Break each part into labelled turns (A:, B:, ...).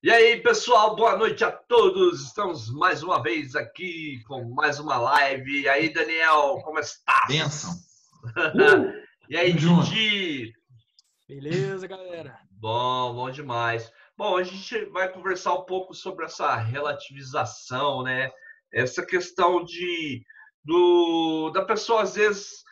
A: E aí, pessoal, boa noite a todos. Estamos mais uma vez aqui com mais uma live. E aí, Daniel, como
B: Benção.
A: estás? E aí,
B: Tamo junto.
A: Didi?
C: Beleza, galera?
A: Bom demais. Bom, a gente vai conversar um pouco sobre essa relativização, né? Essa questão da pessoa, às vezes,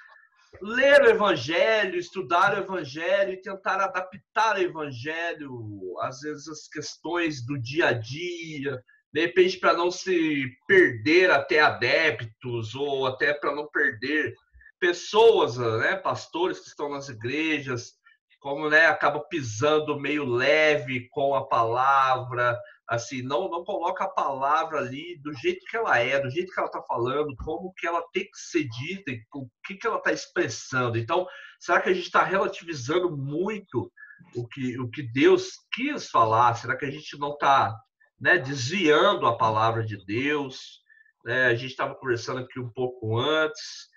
A: ler o Evangelho, estudar o Evangelho e tentar adaptar o Evangelho, às vezes, as questões do dia a dia, de repente, para não se perder até adeptos ou até para não perder pessoas, né, pastores que estão nas igrejas, como, né, acaba pisando meio leve com a palavra, assim, não coloca a palavra ali do jeito que ela é, do jeito que ela está falando, como que ela tem que ser dita, e o que ela está expressando. Então, será que a gente está relativizando muito o que Deus quis falar? Será que a gente não está, né, desviando a palavra de Deus? A gente estava conversando aqui um pouco antes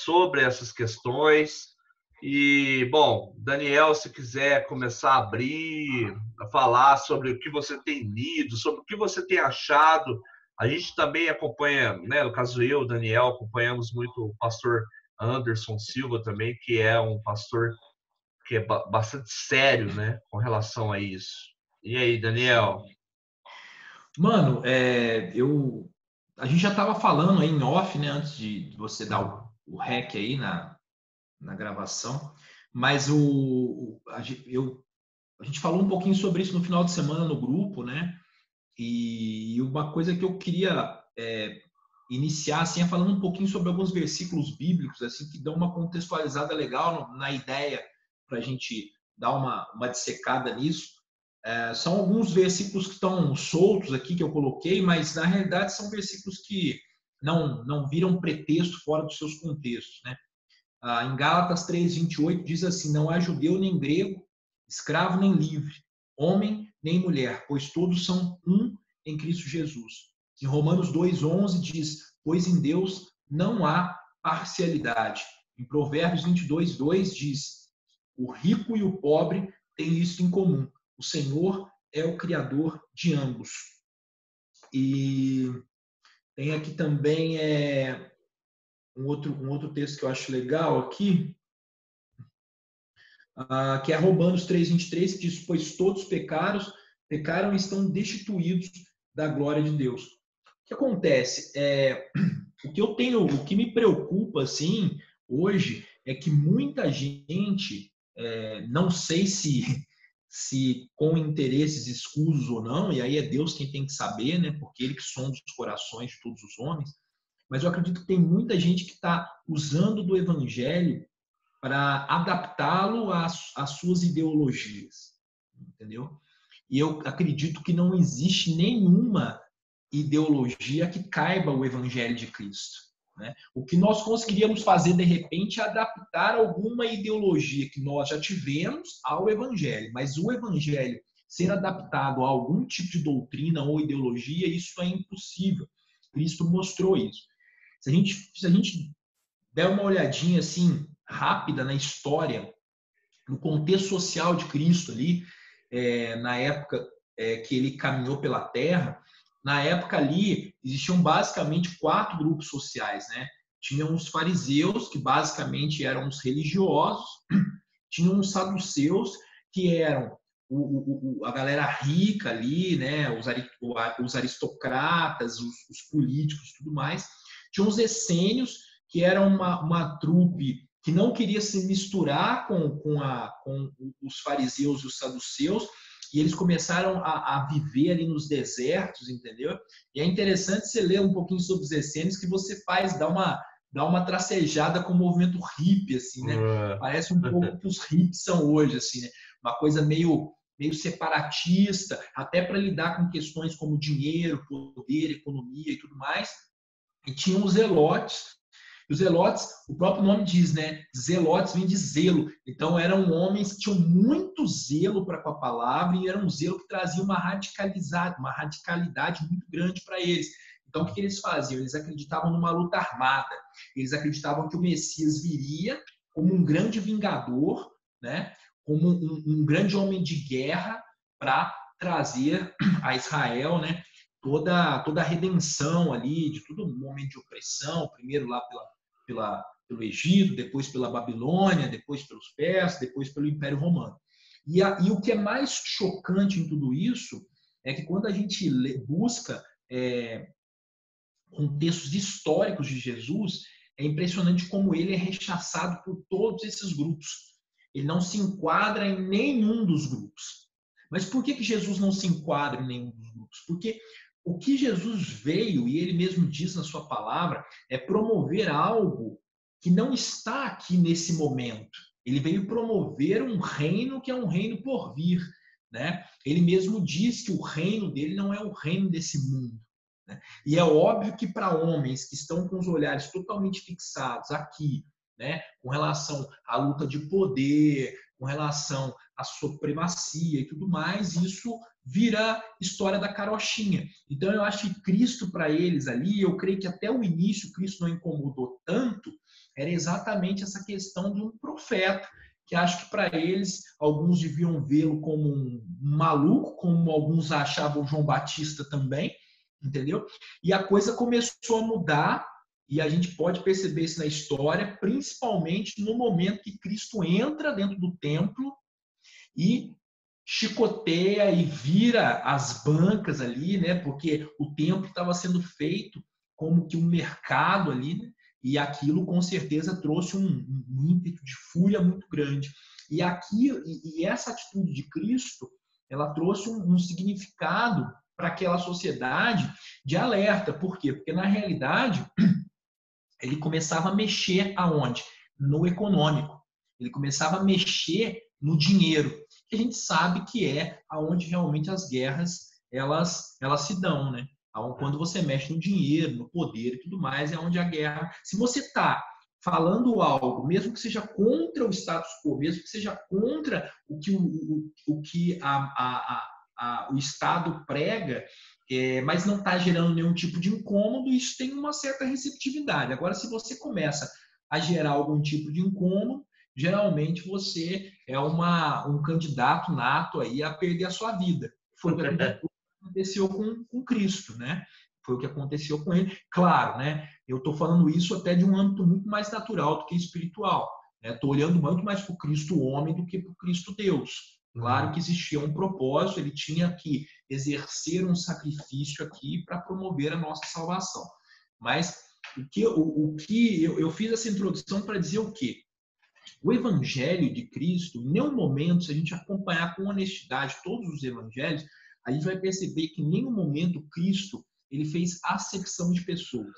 A: sobre essas questões. E, bom, Daniel, se quiser começar a abrir, a falar sobre o que você tem lido, sobre o que você tem achado, a gente também acompanha, né, no caso eu, Daniel, acompanhamos muito o pastor Anderson Silva também, que é um pastor que é bastante sério, né, com relação a isso. E aí, Daniel?
B: Mano, a gente já estava falando aí em off, né, antes de você dar o rec aí na gravação, mas a gente falou um pouquinho sobre isso no final de semana no grupo, né? E uma coisa que eu queria iniciar assim, é falando um pouquinho sobre alguns versículos bíblicos assim que dão uma contextualizada legal na ideia para a gente dar uma dissecada nisso. São alguns versículos que estão soltos aqui que eu coloquei, mas na realidade são versículos que não viram pretexto fora dos seus contextos, né? Em Gálatas 3:28 diz assim: não há judeu nem grego, escravo nem livre, homem nem mulher, pois todos são um em Cristo Jesus. Em Romanos 2:11 diz: pois em Deus não há parcialidade. Em Provérbios 22:2 diz: o rico e o pobre têm isso em comum. O Senhor é o Criador de ambos. E tem aqui também um outro texto que eu acho legal aqui, que é Romanos 3:23, que diz: pois todos pecaram e estão destituídos da glória de Deus. O que acontece? O que me preocupa assim hoje é que muita gente, não sei se com interesses escusos ou não, e aí é Deus quem tem que saber, né? Porque Ele que sonda os corações de todos os homens. Mas eu acredito que tem muita gente que está usando do Evangelho para adaptá-lo às suas ideologias, entendeu? E eu acredito que não existe nenhuma ideologia que caiba o Evangelho de Cristo. Né? O que nós conseguiríamos fazer, de repente, é adaptar alguma ideologia que nós já tivemos ao Evangelho, mas o Evangelho ser adaptado a algum tipo de doutrina ou ideologia, isso é impossível. Cristo mostrou isso. Se a gente der uma olhadinha assim rápida na história, no contexto social de Cristo ali, na época que ele caminhou pela Terra, na época ali existiam basicamente 4 grupos sociais, né? Tinham os fariseus, que basicamente eram os religiosos, tinham os saduceus, que eram a galera rica ali, né? Os aristocratas, os políticos, tudo mais. Tinham os essênios, que eram uma trupe que não queria se misturar com os fariseus e os saduceus, e eles começaram a viver ali nos desertos, entendeu? E é interessante você ler um pouquinho sobre os essênios, que você dá uma tracejada com o movimento hippie, assim, né? Parece um pouco que os hippies são hoje, assim, né? Uma coisa meio separatista, até para lidar com questões como dinheiro, poder, economia e tudo mais. E tinham os zelotes. Os zelotes, o próprio nome diz, né? Zelotes vem de zelo. Então, eram homens que tinham muito zelo para com a palavra e era um zelo que trazia uma radicalidade muito grande para eles. Então, o que eles faziam? Eles acreditavam numa luta armada. Eles acreditavam que o Messias viria como um grande vingador, né? Como um grande homem de guerra para trazer a Israel, né, toda a redenção ali, de todo momento de opressão, primeiro lá pelo Egito, depois pela Babilônia, depois pelos persas, depois pelo Império Romano. E o que é mais chocante em tudo isso é que quando a gente busca contextos históricos de Jesus, é impressionante como ele é rechaçado por todos esses grupos. Ele não se enquadra em nenhum dos grupos. Mas por que Jesus não se enquadra em nenhum dos grupos? Porque o que Jesus veio, e ele mesmo diz na sua palavra, é promover algo que não está aqui nesse momento. Ele veio promover um reino que é um reino por vir, né? Ele mesmo diz que o reino dele não é o reino desse mundo. Né? E é óbvio que para homens que estão com os olhares totalmente fixados aqui, né, com relação à luta de poder, com relação à supremacia e tudo mais, isso vira história da carochinha. Então eu acho que Cristo para eles ali, eu creio que até o início Cristo não incomodou tanto, era exatamente essa questão de um profeta, que acho que para eles, alguns deviam vê-lo como um maluco, como alguns achavam João Batista também, entendeu? E a coisa começou a mudar, e a gente pode perceber isso na história, principalmente no momento que Cristo entra dentro do templo e chicoteia e vira as bancas ali, né? Porque o templo estava sendo feito como que um mercado ali, né? E aquilo com certeza trouxe um ímpeto de fúria muito grande. E essa atitude de Cristo, ela trouxe um significado para aquela sociedade de alerta. Por quê? Porque, na realidade, ele começava a mexer aonde? No econômico. Ele começava a mexer no dinheiro. Que a gente sabe que é aonde realmente as guerras elas se dão, né? Quando você mexe no dinheiro, no poder e tudo mais, é onde a guerra... Se você está falando algo, mesmo que seja contra o status quo, mesmo que seja contra o que o Estado prega, mas não está gerando nenhum tipo de incômodo, isso tem uma certa receptividade. Agora, se você começa a gerar algum tipo de incômodo, geralmente você é um candidato nato aí a perder a sua vida. Foi o que aconteceu com Cristo, né? Foi o que aconteceu com ele. Claro, né? Eu estou falando isso até de um âmbito muito mais natural do que espiritual. Estou olhando muito mais para o Cristo homem do que para o Cristo Deus. Claro que existia um propósito, ele tinha que exercer um sacrifício aqui para promover a nossa salvação. Mas o que eu fiz essa introdução para dizer o quê? O Evangelho de Cristo, em nenhum momento, se a gente acompanhar com honestidade todos os evangelhos, a gente vai perceber que em nenhum momento Cristo ele fez acepção de pessoas,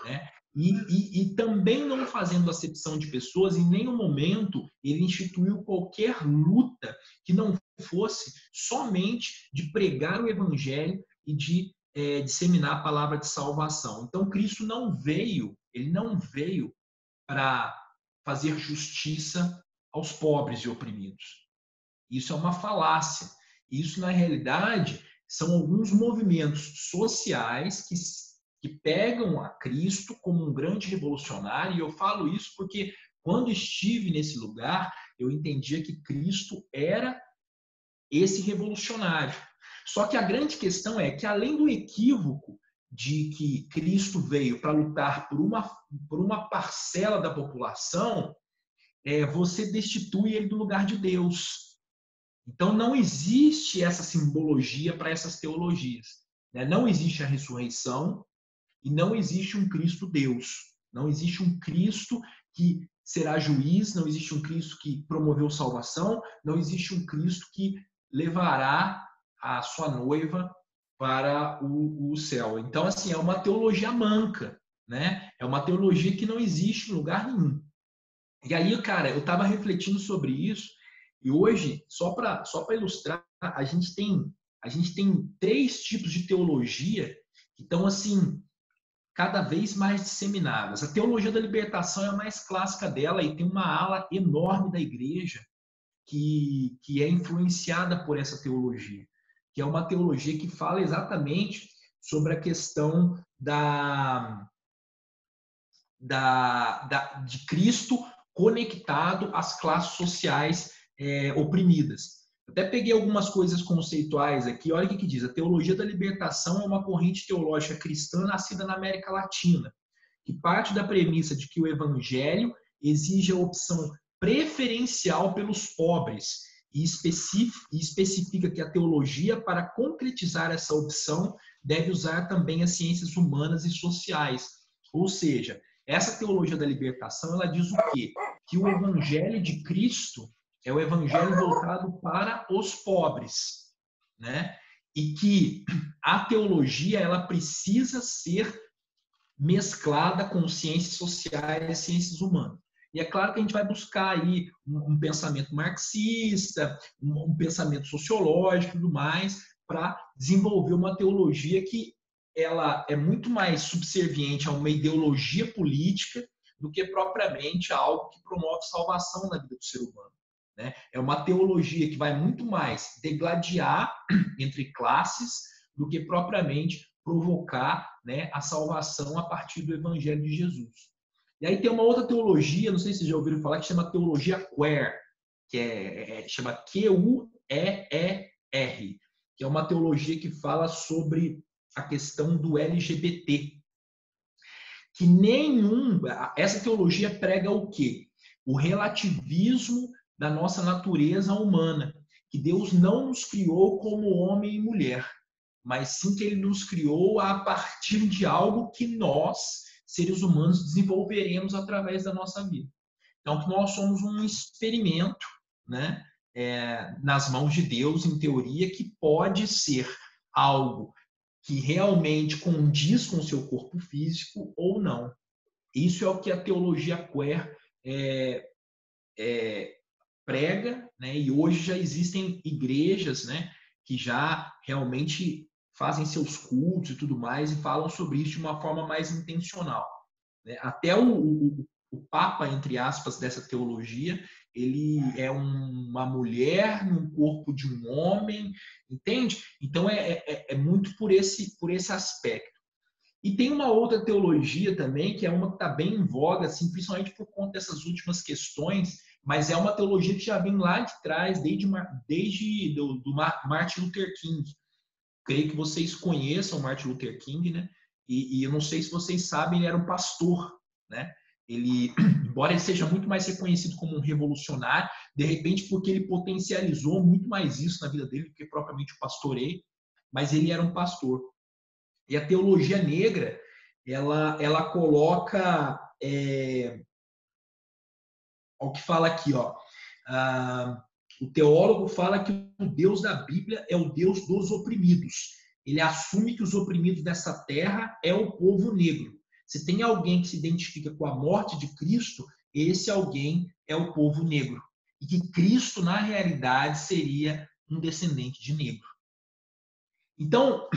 B: né? E também não fazendo acepção de pessoas, em nenhum momento ele instituiu qualquer luta que não fosse somente de pregar o Evangelho e de disseminar a palavra de salvação. Então Cristo ele não veio para fazer justiça aos pobres e oprimidos. Isso é uma falácia. Isso, na realidade, são alguns movimentos sociais que pegam a Cristo como um grande revolucionário, e eu falo isso porque quando estive nesse lugar, eu entendia que Cristo era esse revolucionário. Só que a grande questão é que, além do equívoco de que Cristo veio para lutar por uma parcela da população, você destitui ele do lugar de Deus. Então, não existe essa simbologia para essas teologias. Né? Não existe a ressurreição e não existe um Cristo Deus. Não existe um Cristo que será juiz, não existe um Cristo que promoveu salvação, não existe um Cristo que levará a sua noiva para o céu. Então, assim, é uma teologia manca, né? É uma teologia que não existe em lugar nenhum. E aí, cara, eu estava refletindo sobre isso e hoje, só para ilustrar, a gente tem 3 tipos de teologia que estão, assim, cada vez mais disseminadas. A teologia da libertação é a mais clássica dela e tem uma ala enorme da igreja que é influenciada por essa teologia, que é uma teologia que fala exatamente sobre a questão de Cristo conectado às classes sociais oprimidas. Até peguei algumas coisas conceituais aqui. Olha o que diz. A teologia da libertação é uma corrente teológica cristã nascida na América Latina, que parte da premissa de que o evangelho exige a opção preferencial pelos pobres e especifica que a teologia, para concretizar essa opção, deve usar também as ciências humanas e sociais. Ou seja, essa teologia da libertação, ela diz o quê? Que o evangelho de Cristo é o evangelho voltado para os pobres, né? E que a teologia, ela precisa ser mesclada com ciências sociais e ciências humanas. E é claro que a gente vai buscar aí um pensamento marxista, um pensamento sociológico e tudo mais, para desenvolver uma teologia que ela é muito mais subserviente a uma ideologia política do que propriamente a algo que promove salvação na vida do ser humano. Né? É uma teologia que vai muito mais degladiar entre classes do que propriamente provocar, né, a salvação a partir do Evangelho de Jesus. E aí tem uma outra teologia, não sei se vocês já ouviram falar, que chama teologia queer, que chama Q-U-E-E-R, que é uma teologia que fala sobre a questão do LGBT. Essa teologia prega o quê? O relativismo da nossa natureza humana, que Deus não nos criou como homem e mulher, mas sim que ele nos criou a partir de algo que nós, seres humanos, desenvolveremos através da nossa vida. Então, que nós somos um experimento, né, nas mãos de Deus, em teoria, que pode ser algo que realmente condiz com o seu corpo físico ou não. Isso é o que a teologia queer prega, né? E hoje já existem igrejas, né, que já realmente fazem seus cultos e tudo mais e falam sobre isso de uma forma mais intencional. Né? Até o papa, entre aspas, dessa teologia, ele é uma mulher num corpo de um homem, entende? Então é muito por esse aspecto. E tem uma outra teologia também, que é uma que está bem em voga, assim, principalmente por conta dessas últimas questões, mas é uma teologia que já vem lá de trás, desde do Martin Luther King. Creio que vocês conheçam Martin Luther King, né? E eu não sei se vocês sabem, ele era um pastor, né? Ele, embora ele seja muito mais reconhecido como um revolucionário, de repente porque ele potencializou muito mais isso na vida dele do que propriamente o pastoreio, mas ele era um pastor. E a teologia negra, ela coloca o que fala aqui, ó. O teólogo fala que o Deus da Bíblia é o Deus dos oprimidos. Ele assume que os oprimidos dessa terra é o povo negro. Se tem alguém que se identifica com a morte de Cristo, esse alguém é o povo negro. E que Cristo, na realidade, seria um descendente de negro. Então,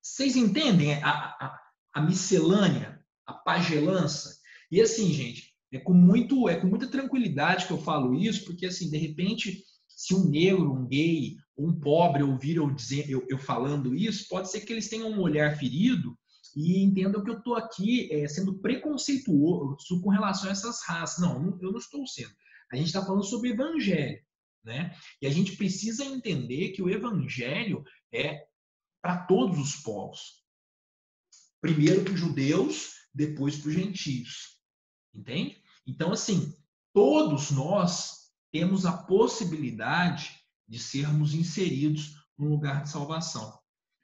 B: vocês entendem a miscelânea, a pagelança? E assim, gente, é com muita tranquilidade que eu falo isso, porque assim, de repente, se um negro, um gay, um pobre ouvir eu falando isso, pode ser que eles tenham um olhar ferido e entendam que eu estou aqui sendo preconceituoso com relação a essas raças. Não, eu não estou sendo. A gente está falando sobre evangelho, né? E a gente precisa entender que o evangelho é para todos os povos. Primeiro para os judeus, depois para os gentios. Entende? Então, assim, todos nós temos a possibilidade de sermos inseridos num lugar de salvação.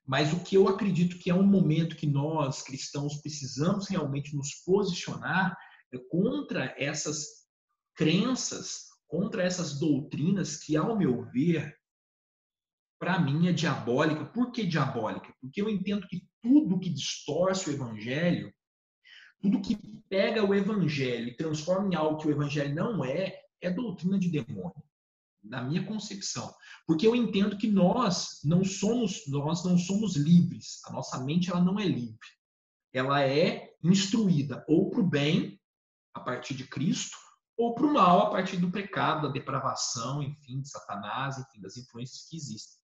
B: Mas o que eu acredito que é um momento que nós, cristãos, precisamos realmente nos posicionar é contra essas crenças, contra essas doutrinas que, ao meu ver, para mim é diabólica. Por que diabólica? Porque eu entendo que tudo que distorce o evangelho, tudo que pega o evangelho e transforma em algo que o evangelho não é doutrina de demônio, na minha concepção. Porque eu entendo que nós não somos livres. A nossa mente ela não é livre. Ela é instruída ou para o bem, a partir de Cristo, ou para o mal, a partir do pecado, da depravação, enfim, de Satanás, enfim, das influências que existem.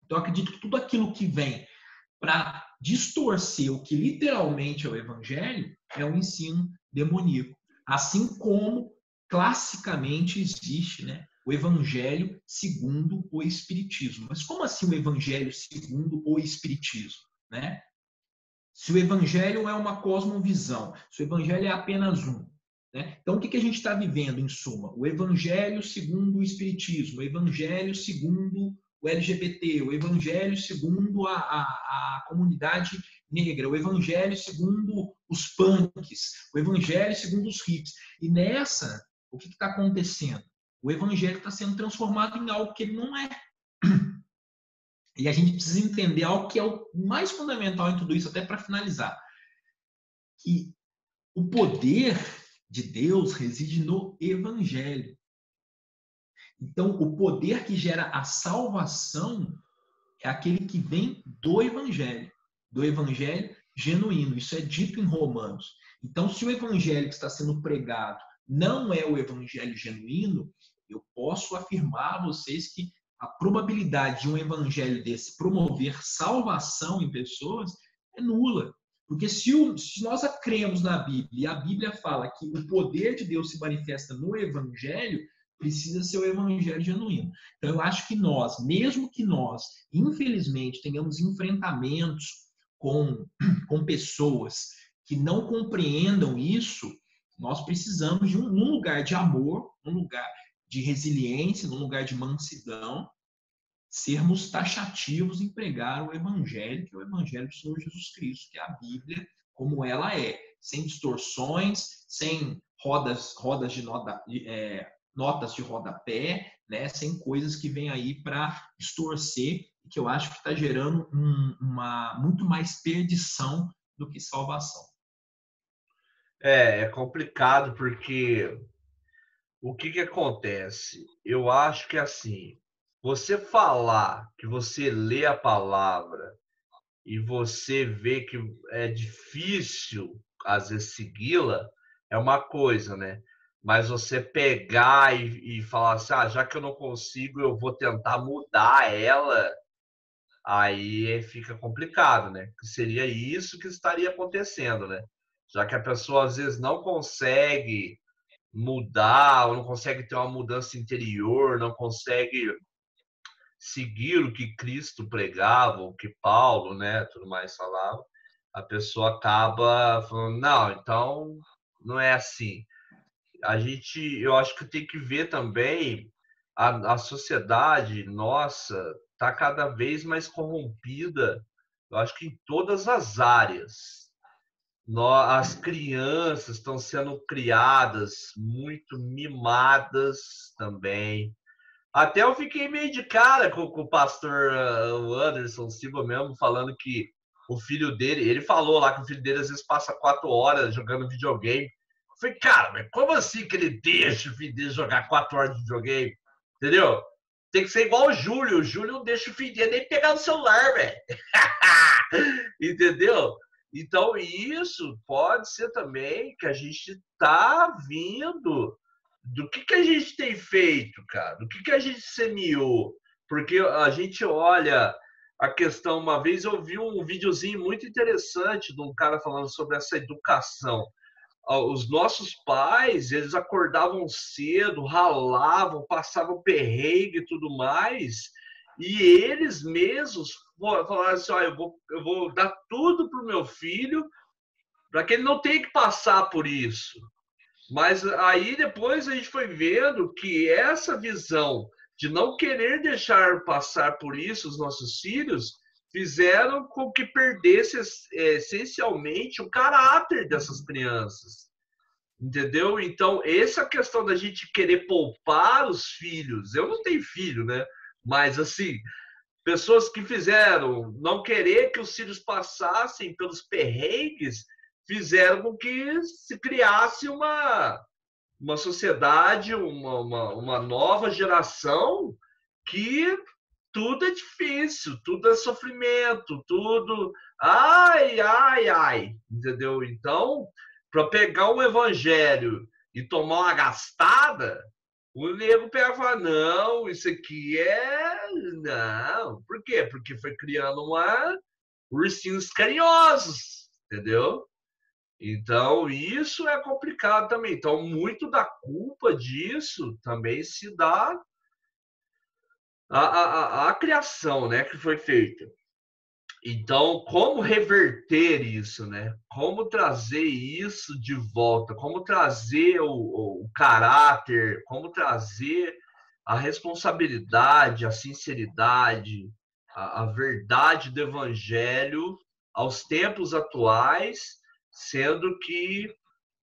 B: Então, eu acredito que tudo aquilo que vem para distorcer o que literalmente é o evangelho é um ensino demoníaco. Assim como classicamente existe, né, o evangelho segundo o espiritismo. Mas como assim o evangelho segundo o espiritismo, né? Se o evangelho é uma cosmovisão, se o evangelho é apenas um, né? Então, o que a gente está vivendo, em suma? O evangelho segundo o espiritismo, o evangelho segundo o LGBT, o evangelho segundo a comunidade negra, o evangelho segundo os punks, o evangelho segundo os hippies. E nessa, o que está acontecendo? O evangelho está sendo transformado em algo que ele não é. E a gente precisa entender algo que é o mais fundamental em tudo isso, até para finalizar. Que o poder de Deus reside no evangelho. Então, o poder que gera a salvação é aquele que vem do evangelho genuíno. Isso é dito em Romanos. Então, se o evangelho que está sendo pregado não é o evangelho genuíno, eu posso afirmar a vocês que a probabilidade de um evangelho desse promover salvação em pessoas é nula. Porque se nós cremos na Bíblia e a Bíblia fala que o poder de Deus se manifesta no evangelho, precisa ser o evangelho genuíno. Então, eu acho que nós, mesmo que nós, infelizmente, tenhamos enfrentamentos com pessoas que não compreendam isso, nós precisamos de num lugar de amor, num lugar de resiliência, num lugar de mansidão, sermos taxativos em pregar o evangelho, que é o evangelho do Senhor Jesus Cristo, que é a Bíblia como ela é, sem distorções, sem notas de rodapé, né, sem coisas que vêm aí para distorcer, que eu acho que está gerando muito mais perdição do que salvação.
A: É complicado porque o que acontece? Eu acho que assim, você falar que você lê a palavra e você vê que é difícil, às vezes, segui-la, é uma coisa, né? Mas você pegar e falar assim, já que eu não consigo, eu vou tentar mudar ela, aí fica complicado, né? Que seria isso que estaria acontecendo, né? Já que a pessoa, às vezes, não consegue mudar, ou não consegue ter uma mudança interior, não consegue seguir o que Cristo pregava, o que Paulo, né, tudo mais falava, a pessoa acaba falando, não, então não é assim. Eu acho que tem que ver também a sociedade nossa está cada vez mais corrompida, eu acho que em todas as áreas. As crianças estão sendo criadas muito mimadas também. Até eu fiquei meio de cara com o pastor o Anderson Silva mesmo, falando que o filho dele, ele falou lá que o filho dele às vezes passa 4 horas jogando videogame. Eu falei, cara, mas como assim que ele deixa o filho dele jogar 4 horas de videogame? Entendeu? Tem que ser igual o Júlio. O Júlio não deixa o filho dele nem pegar no celular, velho. Entendeu? Então, isso pode ser também que a gente tá vindo do que a gente tem feito, cara? Do que a gente semeou? Porque a gente olha a questão. Uma vez eu vi um videozinho muito interessante de um cara falando sobre essa educação. Os nossos pais, eles acordavam cedo, ralavam, passavam perrengue e tudo mais, e eles mesmos falaram assim, eu vou dar tudo para o meu filho para que ele não tenha que passar por isso. Mas aí depois a gente foi vendo que essa visão de não querer deixar passar por isso os nossos filhos fizeram com que perdesse essencialmente o caráter dessas crianças. Entendeu? Então, essa questão da gente querer poupar os filhos, eu não tenho filho, né? Mas assim, pessoas que fizeram não querer que os filhos passassem pelos perrengues, fizeram com que se criasse uma sociedade, uma nova geração que tudo é difícil, tudo é sofrimento, tudo ai, ai, ai, entendeu? Então, para pegar um evangelho e tomar uma gastada, o nego pega e fala, não, isso aqui não. Por quê? Porque foi criando ursinhos carinhosos, entendeu? Então, isso é complicado também. Então, muito da culpa disso também se dá a criação, né, que foi feita. Então, como reverter isso, né? Como trazer isso de volta? Como trazer o caráter? Como trazer a responsabilidade, a sinceridade, a verdade do evangelho aos tempos atuais, sendo que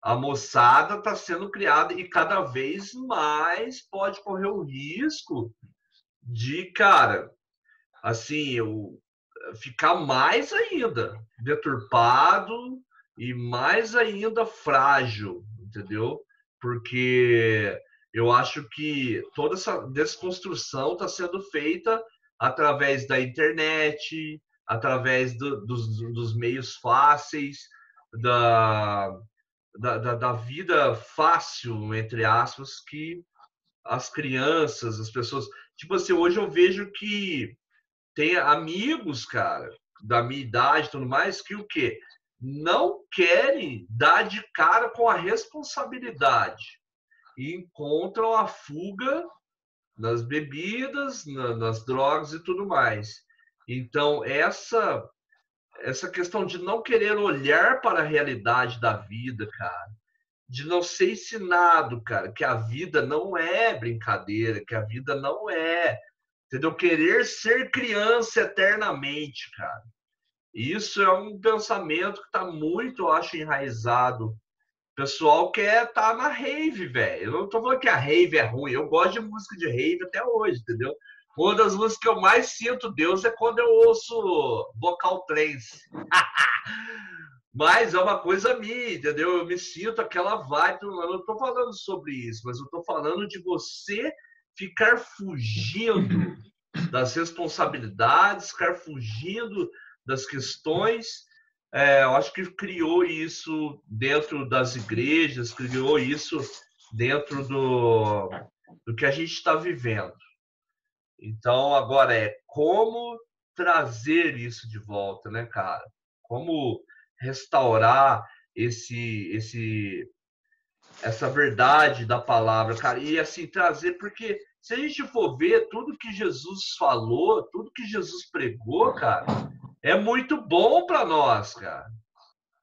A: a moçada está sendo criada e cada vez mais pode correr o risco de, cara, assim, ficar mais ainda deturpado e mais ainda frágil, entendeu? Porque eu acho que toda essa desconstrução está sendo feita através da internet, através dos meios fáceis, da, da vida fácil, entre aspas, que as crianças, as pessoas. Tipo assim, hoje eu vejo que tem amigos, cara, da minha idade e tudo mais, que o quê? Não querem dar de cara com a responsabilidade e encontram a fuga nas bebidas, nas drogas e tudo mais. Então, essa questão de não querer olhar para a realidade da vida, cara, de não ser ensinado, cara, que a vida não é brincadeira, que a vida não é, entendeu? Querer ser criança eternamente, cara. Isso é um pensamento que está muito, eu acho, enraizado. O pessoal quer estar na rave, velho. Eu não tô falando que a rave é ruim, eu gosto de música de rave até hoje, entendeu? Uma das músicas que eu mais sinto Deus é quando eu ouço vocal trance. Mas é uma coisa minha, entendeu? Eu me sinto aquela vibe. Eu não estou falando sobre isso, mas eu estou falando de você ficar fugindo das responsabilidades, ficar fugindo das questões. Eu acho que criou isso dentro das igrejas, criou isso dentro do que a gente está vivendo. Então, agora como trazer isso de volta, né, cara? Como restaurar essa verdade da palavra, cara, e assim trazer, porque se a gente for ver tudo que Jesus falou, tudo que Jesus pregou, cara, é muito bom para nós, cara.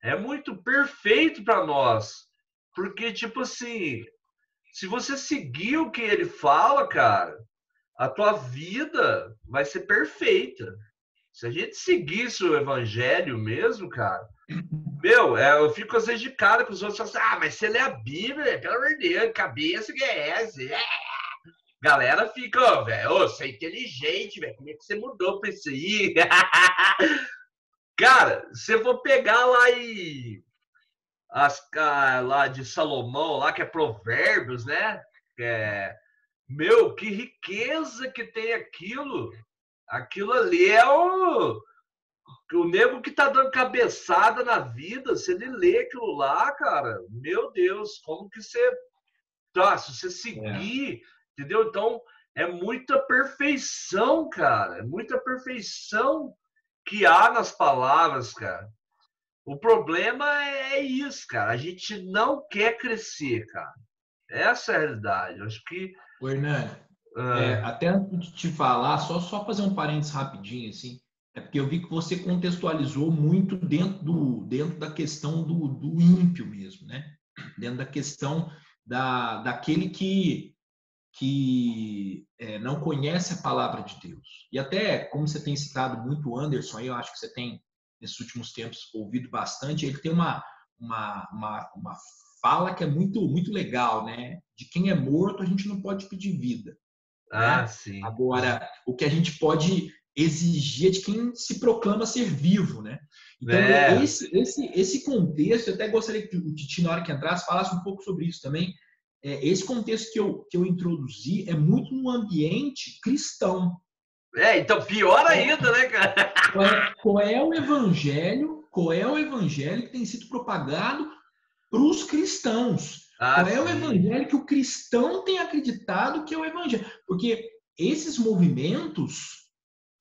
A: É muito perfeito para nós. Porque, tipo assim, se você seguir o que ele fala, cara, a tua vida vai ser perfeita. Se a gente seguisse o evangelho mesmo, cara, meu, eu fico às vezes de cara com os outros assim, mas você lê a Bíblia, pelo amor de Deus, cabeça que é essa? Galera fica, velho, você é inteligente, velho, como é que você mudou pra isso aí? Cara, se eu for pegar lá lá de Salomão, lá que é Provérbios, né? Meu, que riqueza que tem aquilo. Aquilo ali é o nego que tá dando cabeçada na vida. Se ele lê aquilo lá, cara, meu Deus, como que você. Tá, se você seguir, entendeu? Então, é muita perfeição, cara. É muita perfeição que há nas palavras, cara. O problema é isso, cara. A gente não quer crescer, cara. Essa é a realidade. Eu acho que.
B: Ô, Hernani, até antes de te falar, só fazer um parênteses rapidinho, assim, é porque eu vi que você contextualizou muito dentro da questão do ímpio mesmo, né? Dentro da questão daquele que não conhece a palavra de Deus. E até, como você tem citado muito o Anderson, aí eu acho que você tem, nesses últimos tempos, ouvido bastante, ele tem uma fala que é muito, muito legal, né? De quem é morto, a gente não pode pedir vida. Né?
A: Sim.
B: Agora, o que a gente pode exigir é de quem se proclama ser vivo, né? Então, esse contexto, eu até gostaria que o Titi, na hora que entrasse, falasse um pouco sobre isso também. Esse contexto que eu introduzi é muito no ambiente cristão.
A: Então pior ainda, né, cara?
B: Qual é o evangelho que tem sido propagado para os cristãos? Qual é o evangelho que o cristão tem acreditado que é o evangelho? Porque esses movimentos,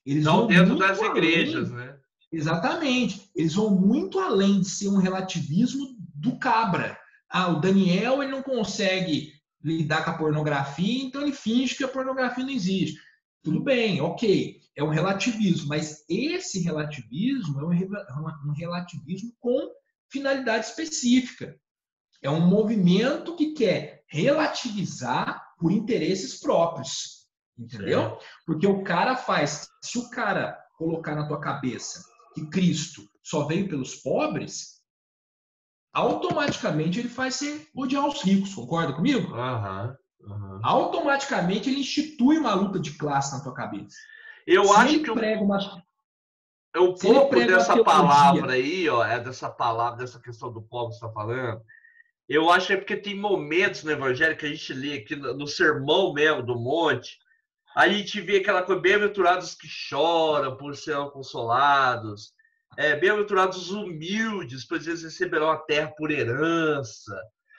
B: eles vão
A: dentro das igrejas, né?
B: Exatamente. Eles vão muito além de ser um relativismo do cabra. O Daniel ele não consegue lidar com a pornografia, então ele finge que a pornografia não existe. tudo bem, ok, é um relativismo, mas esse relativismo é um relativismo com finalidade específica. É um movimento que quer relativizar por interesses próprios, entendeu?
A: Certo.
B: Porque o cara faz, se o cara colocar na tua cabeça que Cristo só veio pelos pobres, automaticamente ele faz você odiar os ricos, concorda comigo?
A: Aham, aham.
B: Automaticamente ele institui uma luta de classe na tua cabeça.
A: Eu
B: Se
A: acho
B: ele
A: que
B: prega uma,
A: um
B: se ele
A: pouco
B: prega uma
A: dessa palavra
B: teologia,
A: aí, ó, dessa palavra, dessa questão do povo que você está falando, eu acho que é porque tem momentos no Evangelho que a gente lê aqui no sermão mesmo do monte, a gente vê aquela coisa, bem-aventurados que choram por serão consolados, bem-aventurados os humildes, pois eles receberão a terra por herança.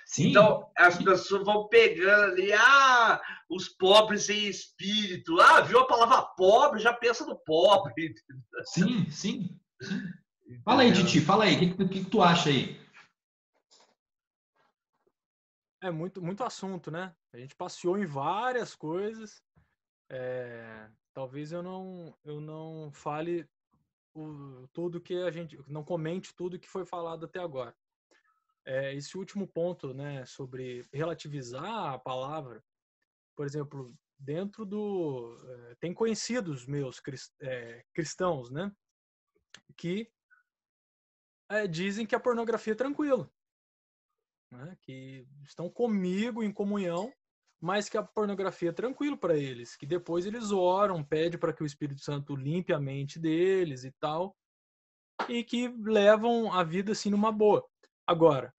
B: sim,
A: Então, as pessoas vão pegando ali, os pobres em espírito. Viu a palavra pobre, já pensa no pobre.
B: sim, sim, sim. Fala aí, Titi,
A: Entendeu?
B: fala aí, o que tu acha aí?
C: É muito, muito assunto, né? A gente passeou em várias coisas. Talvez eu não fale tudo que a gente, não comente tudo que foi falado até agora. Esse último ponto, né, sobre relativizar a palavra, por exemplo, dentro do tem conhecidos meus cristãos, né, que dizem que a pornografia é tranquilo, né, que estão comigo em comunhão, mas que a pornografia é tranquilo para eles, que depois eles oram, pedem para que o Espírito Santo limpe a mente deles e tal, e que levam a vida assim numa boa. Agora,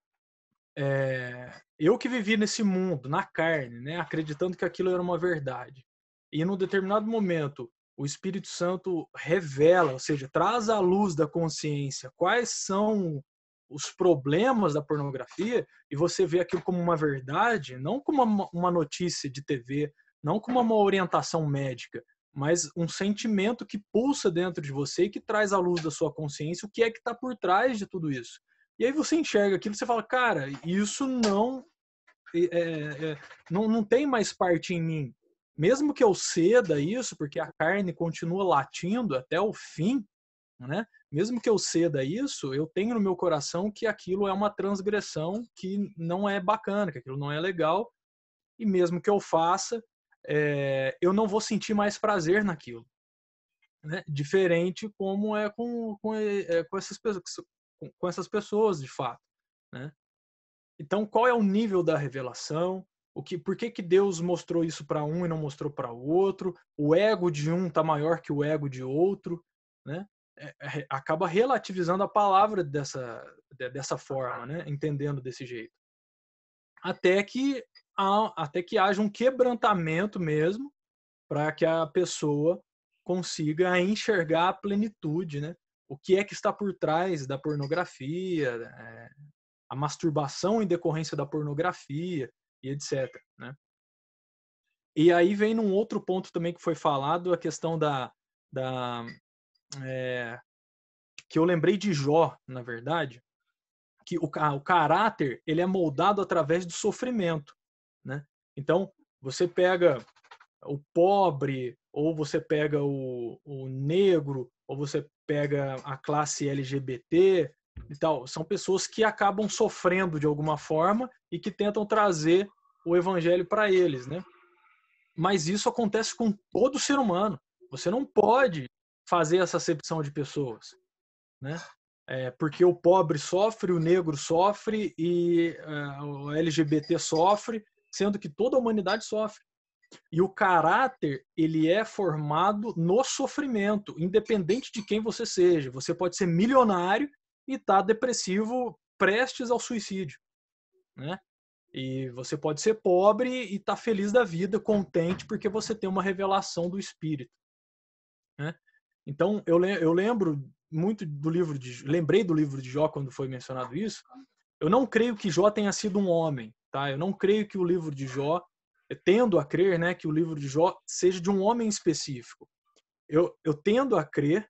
C: eu que vivi nesse mundo, na carne, né, acreditando que aquilo era uma verdade, e num determinado momento o Espírito Santo revela, ou seja, traz à luz da consciência quais são os problemas da pornografia, e você vê aquilo como uma verdade, não como uma notícia de TV, não como uma orientação médica, mas um sentimento que pulsa dentro de você e que traz à luz da sua consciência o que é que está por trás de tudo isso. E aí você enxerga aquilo e você fala, cara, isso não tem mais parte em mim. Mesmo que eu ceda isso, porque a carne continua latindo até o fim, né? Mesmo que eu ceda isso, eu tenho no meu coração que aquilo é uma transgressão que não é bacana, que aquilo não é legal, e mesmo que eu faça, eu não vou sentir mais prazer naquilo, né? Diferente como é com essas pessoas, de fato, né? Então, qual é o nível da revelação? Por que Deus mostrou isso para um e não mostrou para o outro? O ego de um está maior que o ego de outro, né? Acaba relativizando a palavra dessa forma, né? Entendendo desse jeito. Até que haja um quebrantamento mesmo, para que a pessoa consiga enxergar a plenitude, né? O que é que está por trás da pornografia, a masturbação em decorrência da pornografia e etc, né? E aí vem num outro ponto também que foi falado, a questão que eu lembrei de Jó, na verdade, que o caráter ele é moldado através do sofrimento, né? Então, você pega o pobre, ou você pega o negro, ou você pega a classe LGBT e tal. São pessoas que acabam sofrendo de alguma forma e que tentam trazer o evangelho para eles, né? Mas isso acontece com todo ser humano. Você não pode fazer essa acepção de pessoas, né? Porque o pobre sofre, o negro sofre e o LGBT sofre, sendo que toda a humanidade sofre. E o caráter, ele é formado no sofrimento, independente de quem você seja. Você pode ser milionário e estar depressivo, prestes ao suicídio, né? E você pode ser pobre e estar feliz da vida, contente, porque você tem uma revelação do Espírito, né? Então, eu lembro muito do lembrei do livro de Jó quando foi mencionado isso. Eu não creio que Jó tenha sido um homem, tá? Eu não creio que o livro de Jó, tendo a crer, né, que o livro de Jó seja de um homem específico. Eu tendo a crer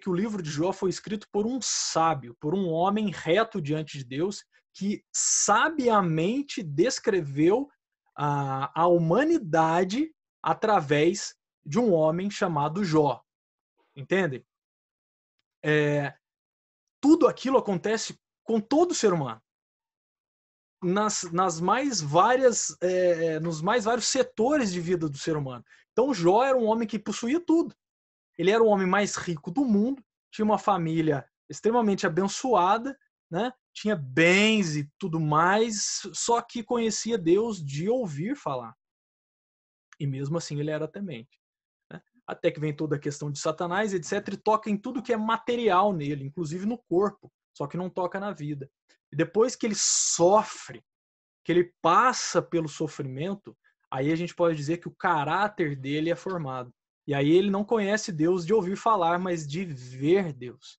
C: que o livro de Jó foi escrito por um sábio, por um homem reto diante de Deus, que sabiamente descreveu a humanidade através de um homem chamado Jó. Entendem? Tudo aquilo acontece com todo ser humano. Nas mais várias, nos mais vários setores de vida do ser humano. Então, Jó era um homem que possuía tudo. Ele era o homem mais rico do mundo, tinha uma família extremamente abençoada, né? Tinha bens e tudo mais, só que conhecia Deus de ouvir falar. E mesmo assim ele era temente. Né? Até que vem toda a questão de Satanás, etc., e toca em tudo que é material nele, inclusive no corpo, só que não toca na vida. E depois que ele sofre, que ele passa pelo sofrimento, aí a gente pode dizer que o caráter dele é formado. E aí ele não conhece Deus de ouvir falar, mas de ver Deus.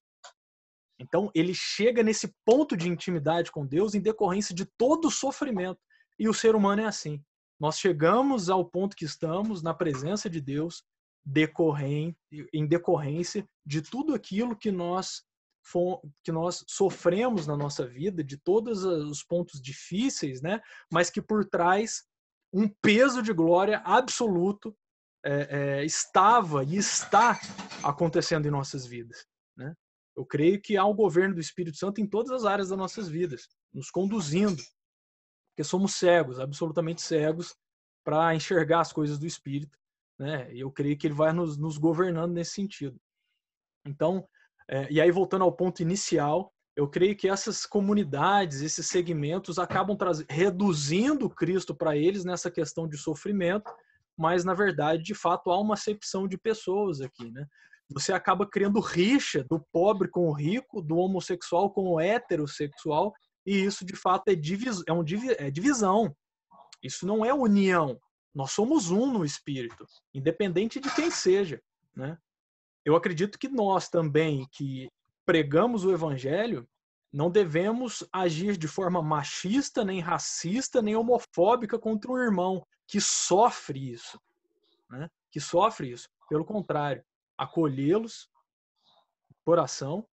C: Então ele chega nesse ponto de intimidade com Deus em decorrência de todo o sofrimento. E o ser humano é assim. Nós chegamos ao ponto que estamos na presença de Deus em decorrência de tudo aquilo que nós sofremos na nossa vida, de todos os pontos difíceis, né? Mas que por trás um peso de glória absoluto estava e está acontecendo em nossas vidas. Né? Eu creio que há o governo do Espírito Santo em todas as áreas das nossas vidas, nos conduzindo, porque somos cegos, absolutamente cegos, para enxergar as coisas do Espírito. Né? E eu creio que ele vai nos governando nesse sentido. Então, e aí voltando ao ponto inicial, eu creio que essas comunidades, esses segmentos acabam reduzindo Cristo para eles nessa questão de sofrimento, mas na verdade, de fato, há uma acepção de pessoas aqui, né? Você acaba criando rixa do pobre com o rico, do homossexual com o heterossexual, e isso de fato é divisão. Isso não é união. Nós somos um no espírito, independente de quem seja, né? Eu acredito que nós também, que pregamos o evangelho, não devemos agir de forma machista, nem racista, nem homofóbica contra um irmão que sofre isso. Né? Que sofre isso. Pelo contrário, acolhê-los, coração,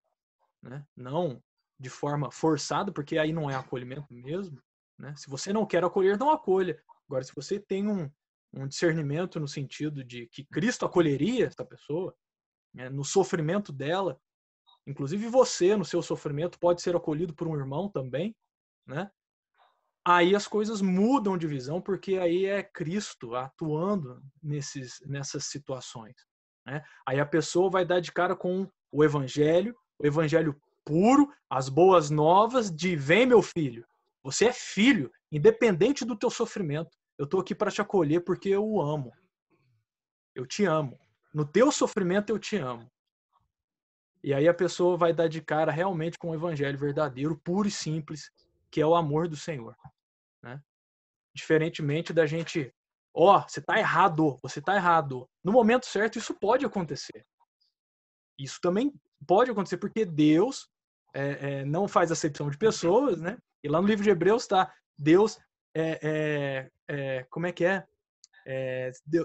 C: né? Não de forma forçada, porque aí não é acolhimento mesmo. Né? Se você não quer acolher, não acolha. Agora, se você tem um discernimento no sentido de que Cristo acolheria essa pessoa, no sofrimento dela, inclusive você no seu sofrimento pode ser acolhido por um irmão também, né? Aí as coisas mudam de visão, porque aí é Cristo atuando nessas situações, né? Aí a pessoa vai dar de cara com o evangelho puro, as boas novas de vem meu filho, você é filho, independente do teu sofrimento, eu estou aqui para te acolher porque eu o amo, eu te amo. No teu sofrimento eu te amo. E aí a pessoa vai dar de cara realmente com o evangelho verdadeiro, puro e simples, que é o amor do Senhor. Né? Diferentemente da gente, você está errado, você está errado. No momento certo isso pode acontecer. Isso também pode acontecer porque Deus não faz acepção de pessoas, né? E lá no livro de Hebreus está, Deus como é que é?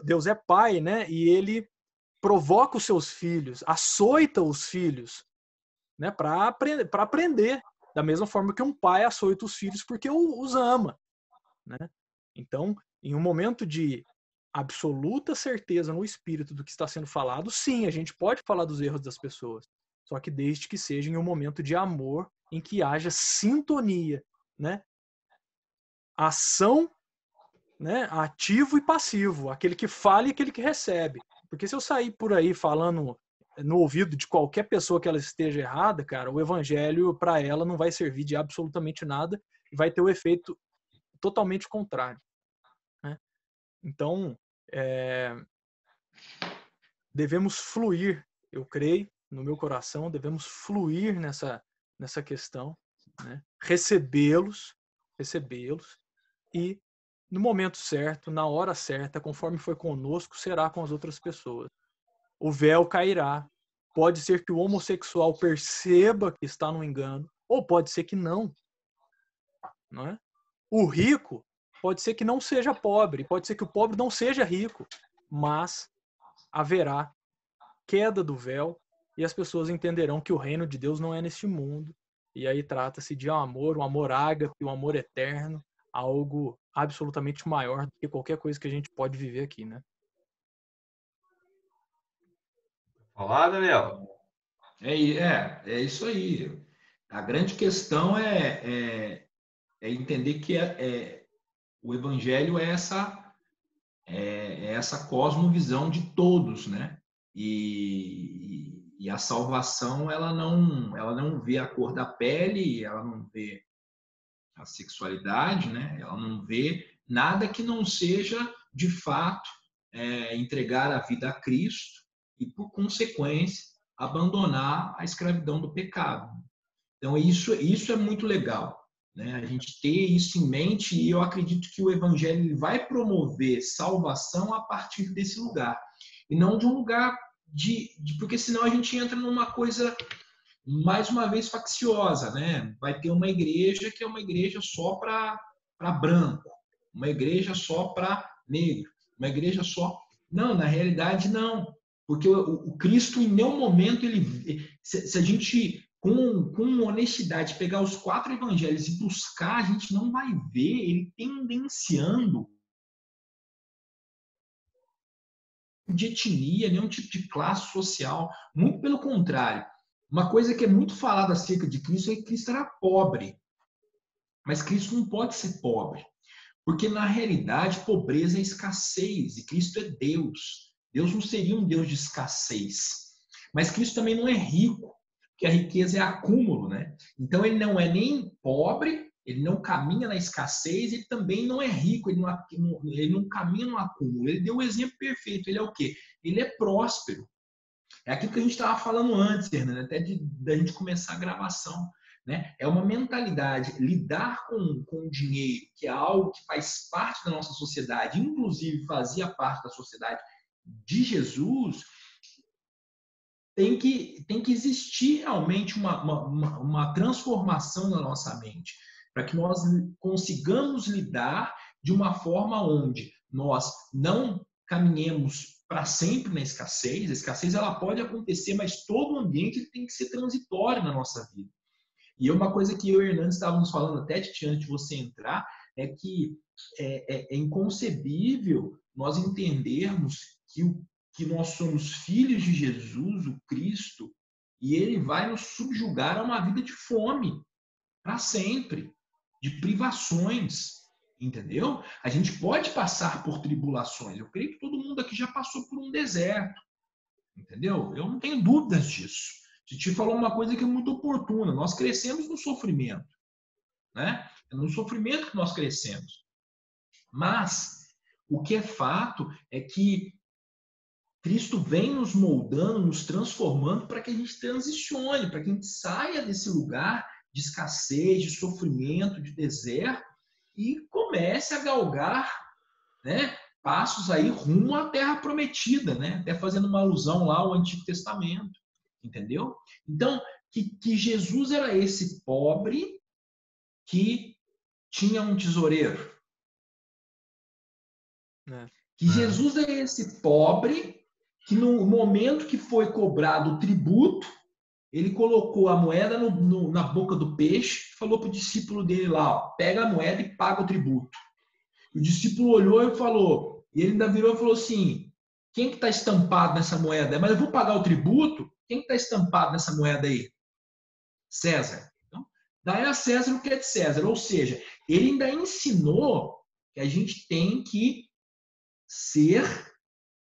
C: Deus é pai, né? E ele provoca os seus filhos, açoita os filhos, né, para aprender, da mesma forma que um pai açoita os filhos porque os ama. Né? Então, em um momento de absoluta certeza no espírito do que está sendo falado, sim, a gente pode falar dos erros das pessoas, só que desde que seja em um momento de amor, em que haja sintonia, né? Ação, né? Ativo e passivo, aquele que fala e aquele que recebe. Porque se eu sair por aí falando no ouvido de qualquer pessoa que ela esteja errada, cara, o evangelho para ela não vai servir de absolutamente nada e vai ter o efeito totalmente contrário. Né? Então, devemos fluir, eu creio, no meu coração, devemos fluir nessa questão, né? Recebê-los e no momento certo, na hora certa, conforme foi conosco, será com as outras pessoas. O véu cairá. Pode ser que o homossexual perceba que está no engano, ou pode ser que não. Não é? O rico pode ser que não seja pobre, pode ser que o pobre não seja rico, mas haverá queda do véu e as pessoas entenderão que o reino de Deus não é neste mundo. E aí trata-se de um amor ágape, um amor eterno, algo absolutamente maior do que qualquer coisa que a gente pode viver aqui, né?
A: Olá, Daniel.
B: É isso aí. A grande questão é entender que o evangelho é essa cosmovisão de todos, né? E a salvação, ela não vê a cor da pele, ela não vê a sexualidade, né? Ela não vê nada que não seja, de fato, entregar a vida a Cristo e, por consequência, abandonar a escravidão do pecado. Então, isso é muito legal, né? A gente ter isso em mente, e eu acredito que o Evangelho vai promover salvação a partir desse lugar, e não de um lugar porque senão a gente entra numa coisa, mais uma vez, facciosa, né? Vai ter uma igreja que é uma igreja só para branco, uma igreja só para negro, uma igreja só... Não, na realidade, não. Porque o Cristo, em nenhum momento, se a gente, com honestidade, pegar os 4 evangelhos e buscar, a gente não vai ver ele tendenciando de etnia, nenhum tipo de classe social. Muito pelo contrário. Uma coisa que é muito falada acerca de Cristo é que Cristo era pobre. Mas Cristo não pode ser pobre. Porque, na realidade, pobreza é escassez. E Cristo é Deus. Deus não seria um Deus de escassez. Mas Cristo também não é rico, porque a riqueza é acúmulo, né? Então, ele não é nem pobre, ele não caminha na escassez, ele também não é rico, ele não caminha no acúmulo. Ele deu o exemplo perfeito. Ele é o quê? Ele é próspero. É aquilo que a gente estava falando antes, Fernando, até da gente começar a gravação. Né? É uma mentalidade, lidar com o dinheiro, que é algo que faz parte da nossa sociedade, inclusive fazia parte da sociedade de Jesus. Tem que existir realmente uma transformação na nossa mente, para que nós consigamos lidar de uma forma onde nós não caminhemos para sempre na escassez. A escassez, ela pode acontecer, mas todo o ambiente tem que ser transitório na nossa vida. E uma coisa que eu e o Hernandes estávamos falando até, Titi, antes de você entrar, é que é inconcebível nós entendermos que nós somos filhos de Jesus, o Cristo, e ele vai nos subjugar a uma vida de fome, para sempre, de privações, entendeu? A gente pode passar por tribulações. Eu creio que todo mundo aqui já passou por um deserto, entendeu? Eu não tenho dúvidas disso. Titi falou uma coisa que é muito oportuna. Nós crescemos no sofrimento, né? É no sofrimento que nós crescemos. Mas o que é fato é que Cristo vem nos moldando, nos transformando para que a gente transicione, para que a gente saia desse lugar de escassez, de sofrimento, de deserto e comece a galgar, né, passos aí rumo à Terra Prometida, né? Até fazendo uma alusão lá ao Antigo Testamento, entendeu? Então, que Jesus era esse pobre que tinha um tesoureiro. Que Jesus é esse pobre que no momento que foi cobrado o tributo, ele colocou a moeda na boca do peixe e falou para o discípulo dele lá, ó, pega a moeda e paga o tributo. O discípulo olhou e falou, e ele ainda virou e falou assim, quem que está estampado nessa moeda? Mas eu vou pagar o tributo? Quem que está estampado nessa moeda aí? César. Então, dai a César o que é de César. Ou seja, ele ainda ensinou que a gente tem que ser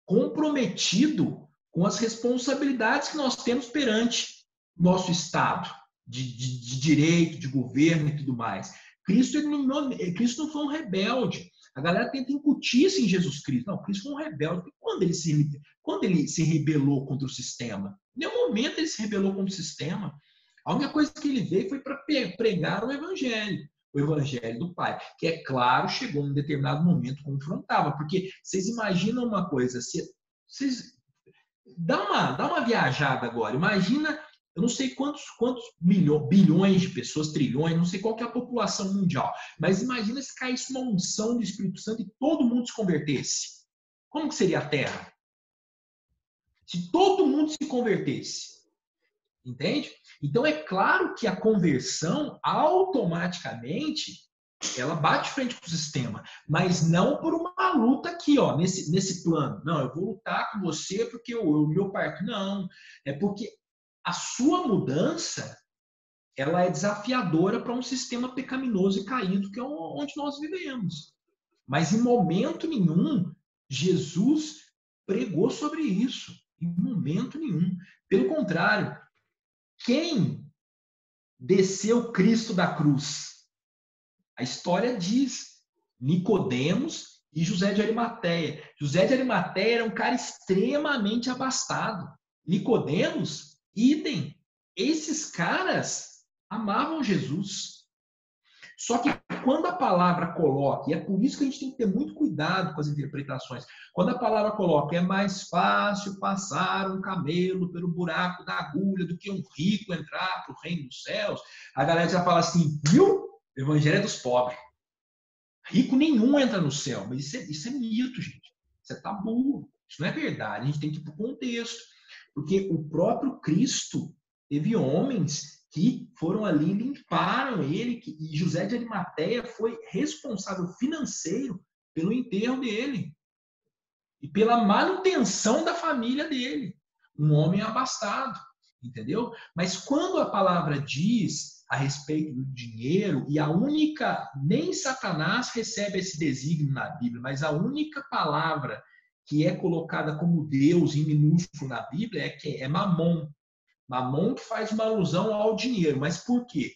B: comprometido com as responsabilidades que nós temos perante nosso Estado, de direito, de governo e tudo mais. Cristo não foi um rebelde. A galera tenta incutir isso em Jesus Cristo. Não, Cristo foi um rebelde. Quando ele se rebelou contra o sistema? Em nenhum momento ele se rebelou contra o sistema. A única coisa que ele veio foi para pregar o Evangelho do Pai, que, é claro, chegou num determinado momento confrontava, porque vocês imaginam uma coisa, vocês dá uma viajada agora, imagina, eu não sei quantos bilhões de pessoas, trilhões, não sei qual que é a população mundial, mas imagina se caísse uma unção do Espírito Santo e todo mundo se convertesse. Como que seria a Terra? Se todo mundo se convertesse. Entende? Então, é claro que a conversão automaticamente ela bate frente com o sistema, mas não por uma luta aqui, ó, nesse plano. Não, eu vou lutar com você porque o meu partido. Não, é porque a sua mudança ela é desafiadora para um sistema pecaminoso e caído que é onde nós vivemos. Mas em momento nenhum, Jesus pregou sobre isso. Em momento nenhum. Pelo contrário, quem desceu Cristo da cruz? A história diz Nicodemos e José de Arimateia. José de Arimateia era um cara extremamente abastado. Nicodemos, idem. Esses caras amavam Jesus. Só que quando a palavra coloca, e é por isso que a gente tem que ter muito cuidado com as interpretações, quando a palavra coloca, é mais fácil passar um camelo pelo buraco da agulha do que um rico entrar para o reino dos céus, a galera já fala assim, viu? O evangelho é dos pobres. Rico nenhum entra no céu. Mas isso é mito, gente. Isso é tabu. Isso não é verdade. A gente tem que ir para o contexto. Porque o próprio Cristo teve homens que foram ali e limparam ele. E José de Arimateia foi responsável financeiro pelo enterro dele. E pela manutenção da família dele. Um homem abastado. Entendeu? Mas quando a palavra diz a respeito do dinheiro, e a única, nem Satanás recebe esse desígnio na Bíblia, mas a única palavra que é colocada como Deus em minúsculo na Bíblia é Mamon. Mamon que faz uma alusão ao dinheiro. Mas por quê?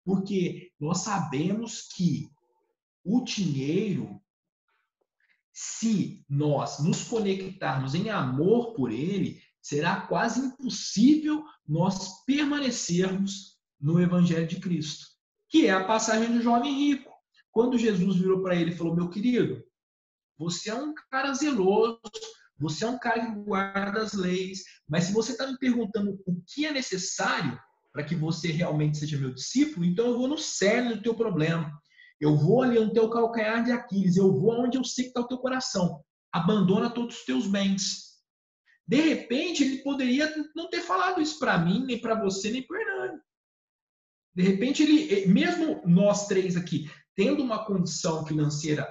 B: Porque nós sabemos que o dinheiro, se nós nos conectarmos em amor por ele, será quase impossível nós permanecermos no Evangelho de Cristo, que é a passagem do jovem rico. Quando Jesus virou para ele e falou, meu querido, você é um cara zeloso, você é um cara que guarda as leis, mas se você está me perguntando o que é necessário para que você realmente seja meu discípulo, então eu vou no cerne do teu problema. Eu vou ali no teu calcanhar de Aquiles, eu vou onde eu sei que está o teu coração. Abandona todos os teus bens. De repente, ele poderia não ter falado isso para mim, nem para você, nem para o Hernani. De repente, ele, mesmo nós três aqui, tendo uma condição financeira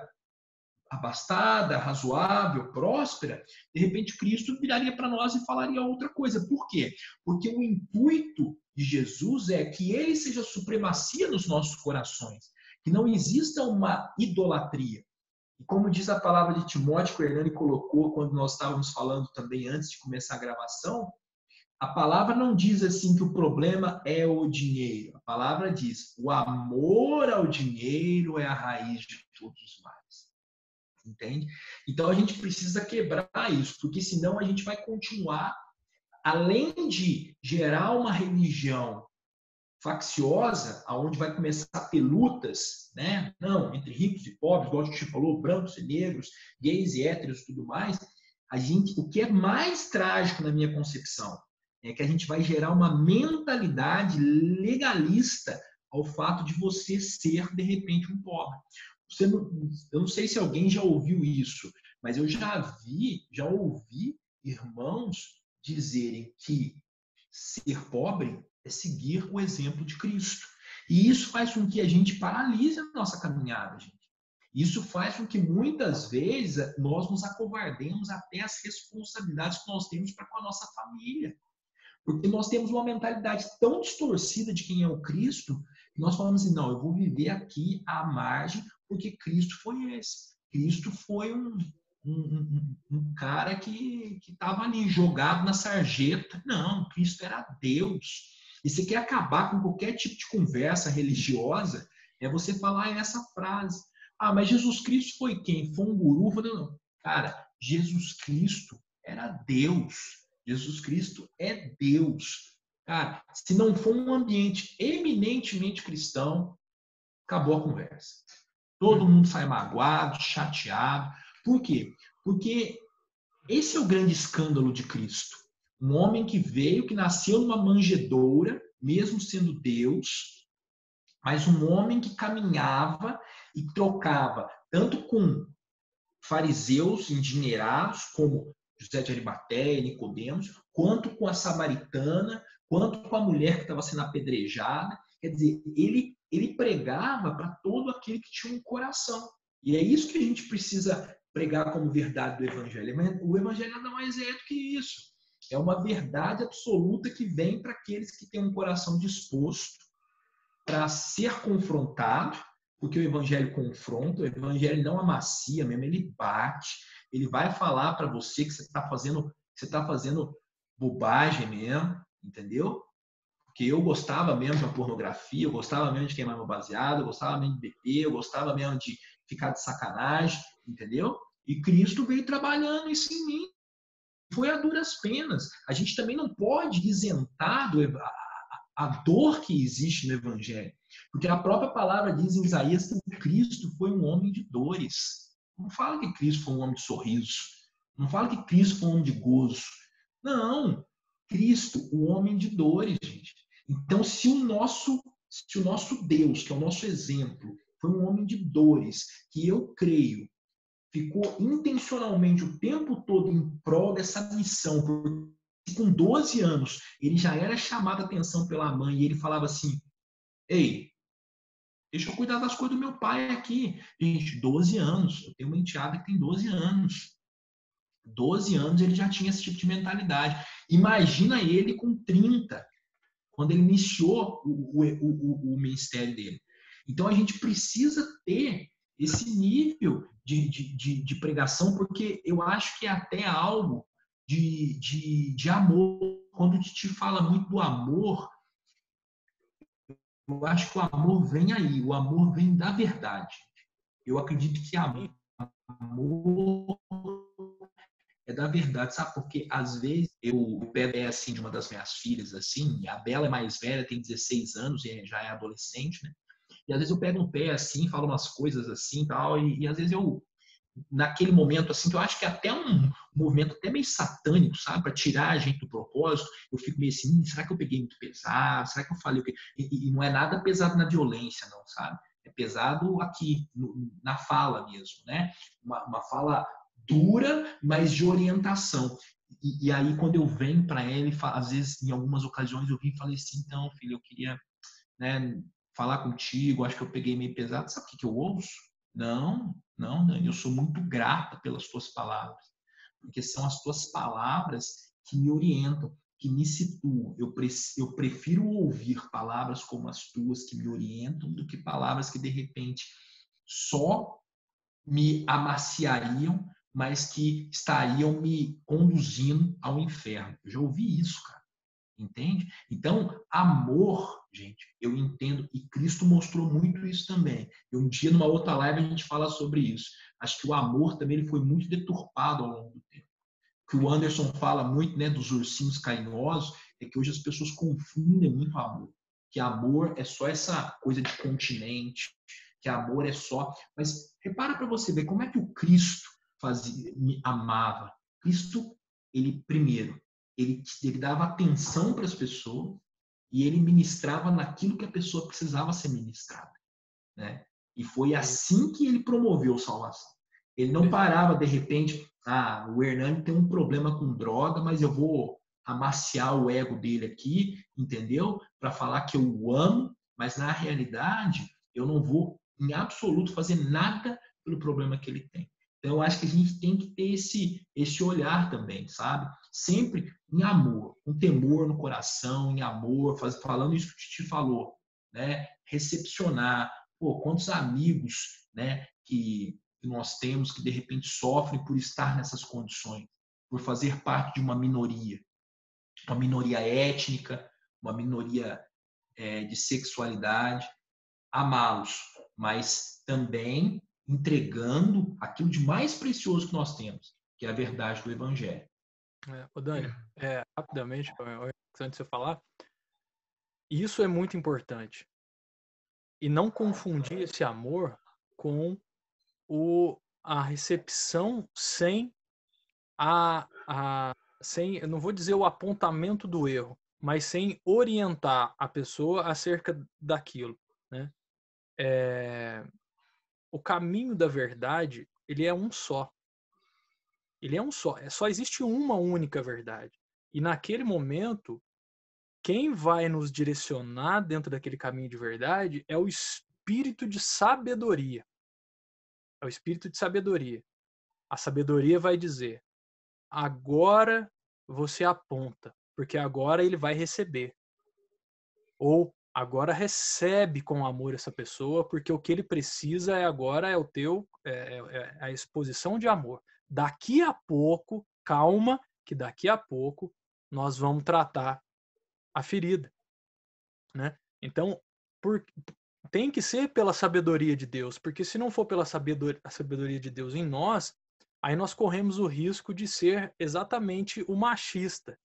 B: abastada, razoável, próspera, de repente Cristo viraria para nós e falaria outra coisa. Por quê? Porque o intuito de Jesus é que ele seja supremacia nos nossos corações, que não exista uma idolatria. E como diz a palavra de Timóteo, que o Hernani colocou quando nós estávamos falando também antes de começar a gravação, a palavra não diz assim que o problema é o dinheiro. A palavra diz, o amor ao dinheiro é a raiz de todos os males. Entende? Então a gente precisa quebrar isso, porque senão a gente vai continuar, além de gerar uma religião facciosa, aonde vai começar a ter lutas, né? Não, entre ricos e pobres, igual a gente falou, brancos e negros, gays e héteros e tudo mais. O que é mais trágico na minha concepção é que a gente vai gerar uma mentalidade legalista ao fato de você ser, de repente, um pobre. Eu não sei se alguém já ouviu isso, mas eu já ouvi irmãos dizerem que ser pobre é seguir o exemplo de Cristo. E isso faz com que a gente paralise a nossa caminhada, gente. Isso faz com que muitas vezes nós nos acovardemos até as responsabilidades que nós temos para com a nossa família. Porque nós temos uma mentalidade tão distorcida de quem é o Cristo, que nós falamos assim, não, eu vou viver aqui à margem, porque Cristo foi esse. Cristo foi um cara que estava ali jogado na sarjeta. Não, Cristo era Deus. E você quer acabar com qualquer tipo de conversa religiosa, é você falar essa frase. Ah, mas Jesus Cristo foi quem? Foi um guru? Não. Cara, Jesus Cristo era Deus. Jesus Cristo é Deus. Cara, se não for um ambiente eminentemente cristão, acabou a conversa. Todo mundo sai magoado, chateado. Por quê? Porque esse é o grande escândalo de Cristo. Um homem que veio, que nasceu numa manjedoura, mesmo sendo Deus, mas um homem que caminhava e trocava tanto com fariseus endinheirados, como José de Arimateia, Nicodemos, quanto com a samaritana, quanto com a mulher que estava sendo apedrejada. Quer dizer, ele pregava para todo aquele que tinha um coração. E é isso que a gente precisa pregar como verdade do Evangelho. O Evangelho nada mais é do que isso. É uma verdade absoluta que vem para aqueles que têm um coração disposto para ser confrontado, porque o Evangelho confronta, o Evangelho não amacia mesmo, ele bate, ele vai falar para você que você está fazendo bobagem mesmo, entendeu? Porque eu gostava mesmo da pornografia, eu gostava mesmo de queimar meu baseado, eu gostava mesmo de beber, eu gostava mesmo de ficar de sacanagem, entendeu? E Cristo veio trabalhando isso em mim. Foi a duras penas. A gente também não pode isentar a dor que existe no Evangelho. Porque a própria palavra diz em Isaías que Cristo foi um homem de dores. Não fala que Cristo foi um homem de sorriso. Não fala que Cristo foi um homem de gozo. Não. Cristo, o homem de dores, gente. Então, se o nosso Deus, que é o nosso exemplo, foi um homem de dores, que eu creio, ficou intencionalmente o tempo todo em prol dessa missão, porque com 12 anos ele já era chamado a atenção pela mãe e ele falava assim: ei, deixa eu cuidar das coisas do meu pai aqui. Gente, 12 anos, eu tenho uma enteada que tem 12 anos. 12 anos ele já tinha esse tipo de mentalidade. Imagina ele com 30, quando ele iniciou o ministério dele. Então a gente precisa ter esse nível de pregação, porque eu acho que é até algo de amor. Quando te fala muito do amor, eu acho que o amor vem aí, o amor vem da verdade. Eu acredito que amor é da verdade, sabe? Porque às vezes eu pego assim de uma das minhas filhas, assim, a Bela é mais velha, tem 16 anos e já é adolescente, né? E às vezes eu pego no pé assim, falo umas coisas assim tal, e às vezes eu, naquele momento assim, que eu acho que é até um movimento até meio satânico, sabe? Para tirar a gente do propósito, eu fico meio assim, será que eu peguei muito pesado? Será que eu falei o quê? E não é nada pesado na violência, não, sabe? É pesado aqui, na fala mesmo, né? Uma fala dura, mas de orientação. E aí, quando eu venho para ele, às vezes, em algumas ocasiões, eu vim e falei assim, então, filho, eu queria, né, falar contigo, acho que eu peguei meio pesado. Sabe o que eu ouço? Não, não, Dani, eu sou muito grata pelas tuas palavras, porque são as tuas palavras que me orientam, que me situam. Eu prefiro ouvir palavras como as tuas que me orientam do que palavras que, de repente, só me amaciariam, mas que estariam me conduzindo ao inferno. Eu já ouvi isso, cara. Entende? Então, amor, gente, eu entendo, e Cristo mostrou muito isso também. E um dia, numa outra live, a gente fala sobre isso. Acho que o amor também ele foi muito deturpado ao longo do tempo. O que o Anderson fala muito, né, dos ursinhos carinhosos, é que hoje as pessoas confundem muito amor. Que amor é só essa coisa de continente, que amor é só. Mas repara para você ver como é que o Cristo me amava. Cristo, ele primeiro, ele dava atenção para as pessoas e ele ministrava naquilo que a pessoa precisava ser ministrada, né? E foi assim que ele promoveu salvação. Ele não parava de repente, o Hernani tem um problema com droga, mas eu vou amaciar o ego dele aqui, entendeu? Para falar que eu o amo, mas na realidade eu não vou em absoluto fazer nada pelo problema que ele tem. Então eu acho que a gente tem que ter esse olhar também, sabe? Sempre em amor, com temor no coração, em amor, falando isso que te falou, né? Recepcionar. Pô, quantos amigos, né, que nós temos que de repente sofrem por estar nessas condições, por fazer parte de uma minoria étnica, uma minoria de sexualidade, amá-los, mas também entregando aquilo de mais precioso que nós temos, que é a verdade do Evangelho.
C: Dani, rapidamente, antes de você falar, isso é muito importante. E não confundir esse amor com a recepção sem sem, eu não vou dizer o apontamento do erro, mas sem orientar a pessoa acerca daquilo, né? O caminho da verdade, ele é um só. Ele é um só. Só existe uma única verdade. E naquele momento, quem vai nos direcionar dentro daquele caminho de verdade é o espírito de sabedoria. É o espírito de sabedoria. A sabedoria vai dizer: agora você aponta, porque agora ele vai receber. Ou agora recebe com amor essa pessoa, porque o que ele precisa agora é o teu a exposição de amor. Daqui a pouco, calma, que daqui a pouco nós vamos tratar a ferida, né? Então, tem que ser pela sabedoria de Deus, porque se não for pela sabedoria de Deus em nós, aí nós corremos o risco de ser exatamente o machista,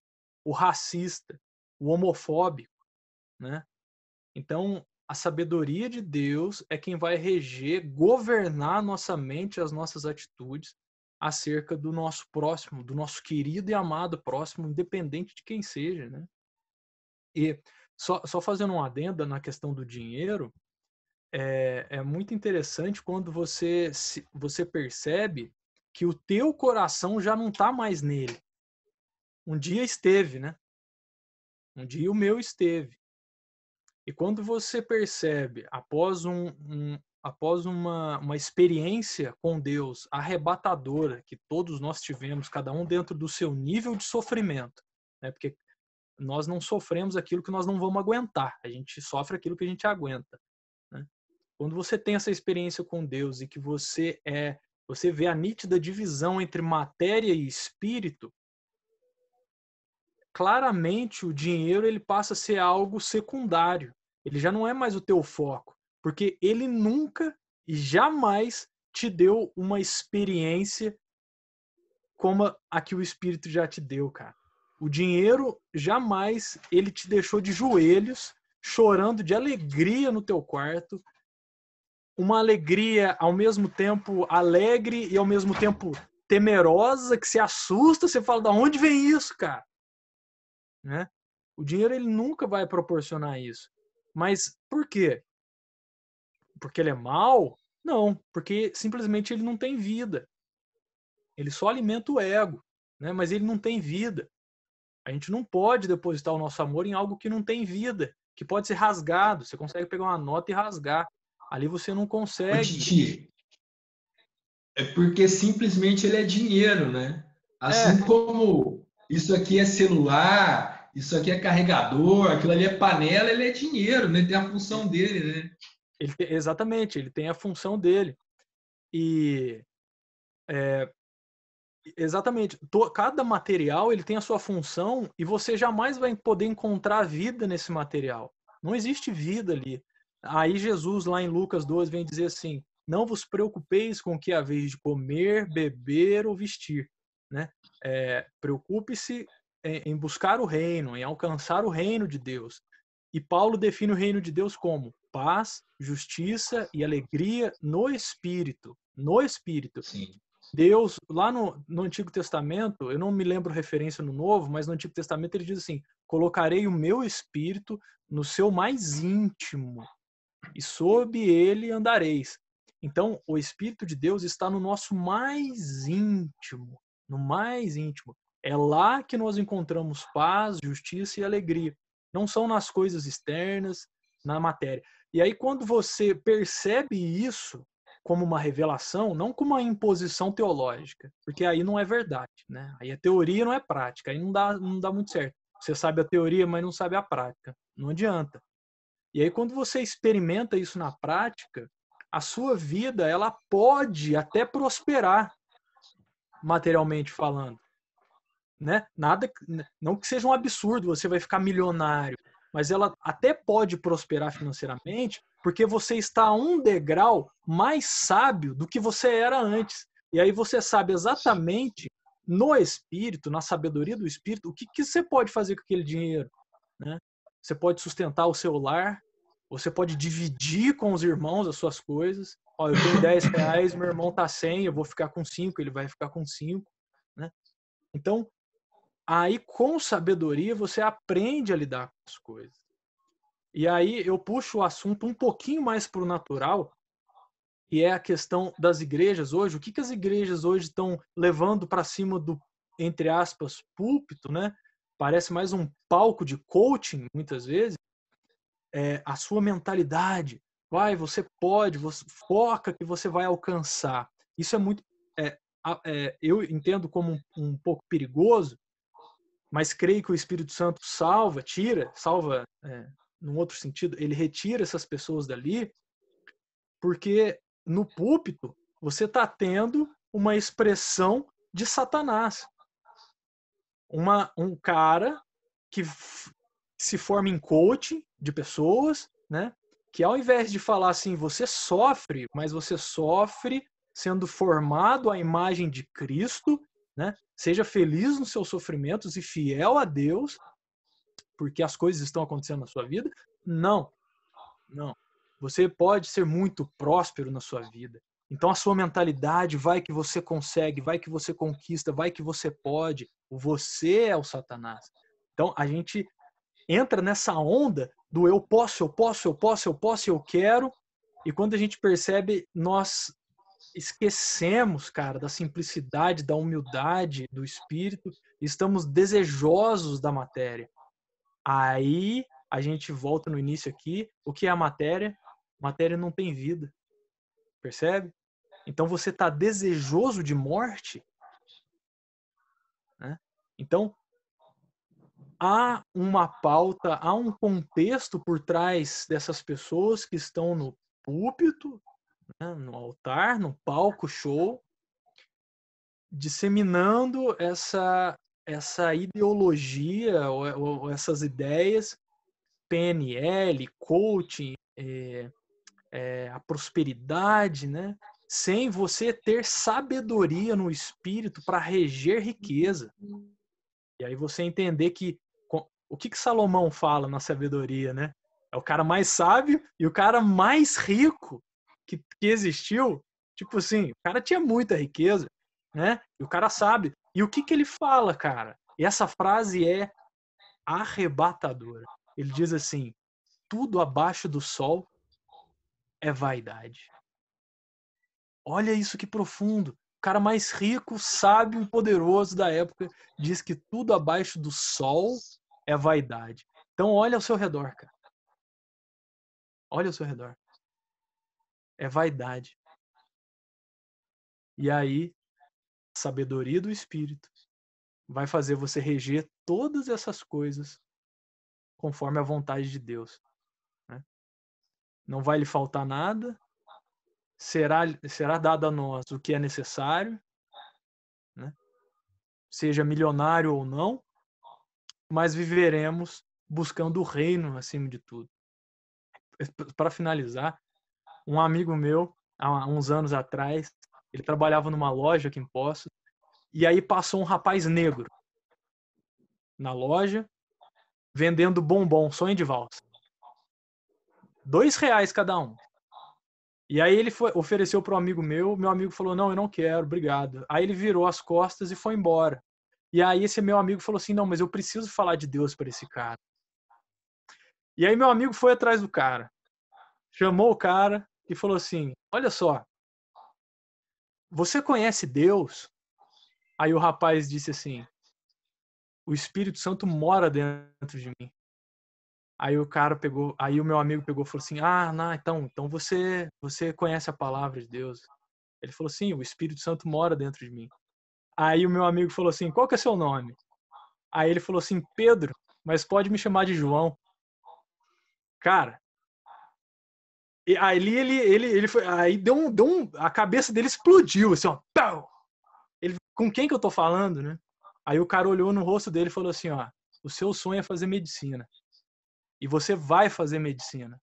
C: o racista, o homofóbico, né? Então, a sabedoria de Deus é quem vai reger, governar a nossa mente, as nossas atitudes acerca do nosso próximo, do nosso querido e amado próximo, independente de quem seja, né? E só fazendo um adendo na questão do dinheiro, é muito interessante quando você percebe que o teu coração já não está mais nele. Um dia esteve, né? Um dia o meu esteve. E quando você percebe, após uma experiência com Deus arrebatadora que todos nós tivemos, cada um dentro do seu nível de sofrimento, né? Porque nós não sofremos aquilo que nós não vamos aguentar, a gente sofre aquilo que a gente aguenta, né? Quando você tem essa experiência com Deus e que você vê a nítida divisão entre matéria e espírito, claramente o dinheiro ele passa a ser algo secundário. Ele já não é mais o teu foco, porque ele nunca e jamais te deu uma experiência como a que o espírito já te deu, cara. O dinheiro jamais ele te deixou de joelhos, chorando de alegria no teu quarto, uma alegria ao mesmo tempo alegre e ao mesmo tempo temerosa, que se assusta, você fala, da onde vem isso, cara? Né? O dinheiro ele nunca vai proporcionar isso. Mas por quê? Porque ele é mau? Não, porque simplesmente ele não tem vida. Ele só alimenta o ego, né? Mas ele não tem vida. A gente não pode depositar o nosso amor em algo que não tem vida, que pode ser rasgado. Você consegue pegar uma nota e rasgar. Ali você não
B: Ô,
C: consegue.
B: Titi, é porque simplesmente ele é dinheiro, né?
C: É,
B: Assim como isso aqui é celular, isso aqui é carregador, aquilo ali é panela, ele é dinheiro, né? Tem a função dele, né?
C: exatamente, ele tem a função dele. E exatamente, cada material ele tem a sua função e você jamais vai poder encontrar vida nesse material. Não existe vida ali. Aí Jesus lá em Lucas 12 vem dizer assim: não vos preocupeis com o que haveis de comer, beber ou vestir, né? Preocupe-se em buscar o reino, em alcançar o reino de Deus. E Paulo define o reino de Deus como paz, justiça e alegria no Espírito. No Espírito.
B: Sim.
C: Deus, lá no Antigo Testamento, eu não me lembro referência no Novo, mas no Antigo Testamento ele diz assim: colocarei o meu espírito no seu mais íntimo, e sob ele andareis. Então, o Espírito de Deus está no nosso mais íntimo, no mais íntimo. É lá que nós encontramos paz, justiça e alegria. Não são nas coisas externas, na matéria. E aí, quando você percebe isso como uma revelação, não como uma imposição teológica, porque aí não é verdade, né? Aí a teoria não é prática, aí não dá muito certo. Você sabe a teoria, mas não sabe a prática. Não adianta. E aí, quando você experimenta isso na prática, a sua vida ela pode até prosperar, materialmente falando, né? Nada, não que seja um absurdo, você vai ficar milionário, mas ela até pode prosperar financeiramente, porque você está a um degrau mais sábio do que você era antes. E aí você sabe exatamente no espírito, na sabedoria do espírito, o que você pode fazer com aquele dinheiro, né? Você pode sustentar o seu lar, você pode dividir com os irmãos as suas coisas. Ó, eu tenho R$10, meu irmão tá 100, eu vou ficar com 5, ele vai ficar com 5, né? Então, aí com sabedoria você aprende a lidar com as coisas. E aí eu puxo o assunto um pouquinho mais para o natural, e é a questão das igrejas hoje. O que as igrejas hoje estão levando para cima do, entre aspas, púlpito, né? parece mais um palco de coaching, muitas vezes, a sua mentalidade. Você pode, você foca que você vai alcançar. Isso é muito, eu entendo como um pouco perigoso, mas creio que o Espírito Santo salva, num outro sentido, ele retira essas pessoas dali, porque no púlpito você está tendo uma expressão de Satanás. Um cara que se forma em coaching de pessoas, né? Que ao invés de falar assim, você sofre, mas você sofre sendo formado à imagem de Cristo, né? Seja feliz nos seus sofrimentos e fiel a Deus, porque as coisas estão acontecendo na sua vida. Não. Você pode ser muito próspero na sua vida. Então a sua mentalidade vai que você consegue, vai que você conquista, vai que você pode. Você é o Satanás. Então a gente entra nessa onda do eu posso, eu quero. E quando a gente percebe, nós esquecemos, cara, da simplicidade, da humildade do espírito, estamos desejosos da matéria. Aí a gente volta no início aqui, o que é a matéria? Matéria não tem vida, percebe? Então você está desejoso de morte, né? Então há uma pauta, há um contexto por trás dessas pessoas que estão no púlpito, né, no altar, no palco show, disseminando essa ideologia ou essas ideias, PNL, coaching, a prosperidade, né? Sem você ter sabedoria no espírito para reger riqueza. E aí você entender que o que Salomão fala na sabedoria, né? É o cara mais sábio e o cara mais rico que existiu. Tipo assim, o cara tinha muita riqueza, né? E o cara sabe. E o que ele fala, cara? E essa frase é arrebatadora. Ele diz assim: tudo abaixo do sol é vaidade. Olha isso que profundo. O cara mais rico, sábio e poderoso da época diz que tudo abaixo do sol é vaidade. Então olha ao seu redor, cara. Olha ao seu redor. É vaidade. E aí, a sabedoria do Espírito vai fazer você reger todas essas coisas conforme a vontade de Deus. Né? Não vai lhe faltar nada. Será dado a nós o que é necessário, né? Seja milionário ou não, mas viveremos buscando o reino acima de tudo. Para finalizar, um amigo meu, há uns anos atrás, ele trabalhava numa loja aqui em Poços, e aí passou um rapaz negro na loja, vendendo bombom, sonho de valsa. R$2 cada um. E aí ele ofereceu para um amigo meu amigo falou, não, eu não quero, obrigado. Aí ele virou as costas e foi embora. E aí esse meu amigo falou assim, não, mas eu preciso falar de Deus para esse cara. E aí meu amigo foi atrás do cara, chamou o cara e falou assim, olha só, você conhece Deus? Aí o rapaz disse assim, o Espírito Santo mora dentro de mim. Aí o meu amigo pegou e falou assim, não, então você conhece a palavra de Deus. Ele falou assim, o Espírito Santo mora dentro de mim. Aí o meu amigo falou assim, qual que é seu nome? Aí ele falou assim, Pedro, mas pode me chamar de João. Cara, e ali ele foi, aí a cabeça dele explodiu, assim, ó, pau! Ele, com quem que eu tô falando, né? Aí o cara olhou no rosto dele e falou assim, ó, o seu sonho é fazer medicina. E você vai fazer medicina.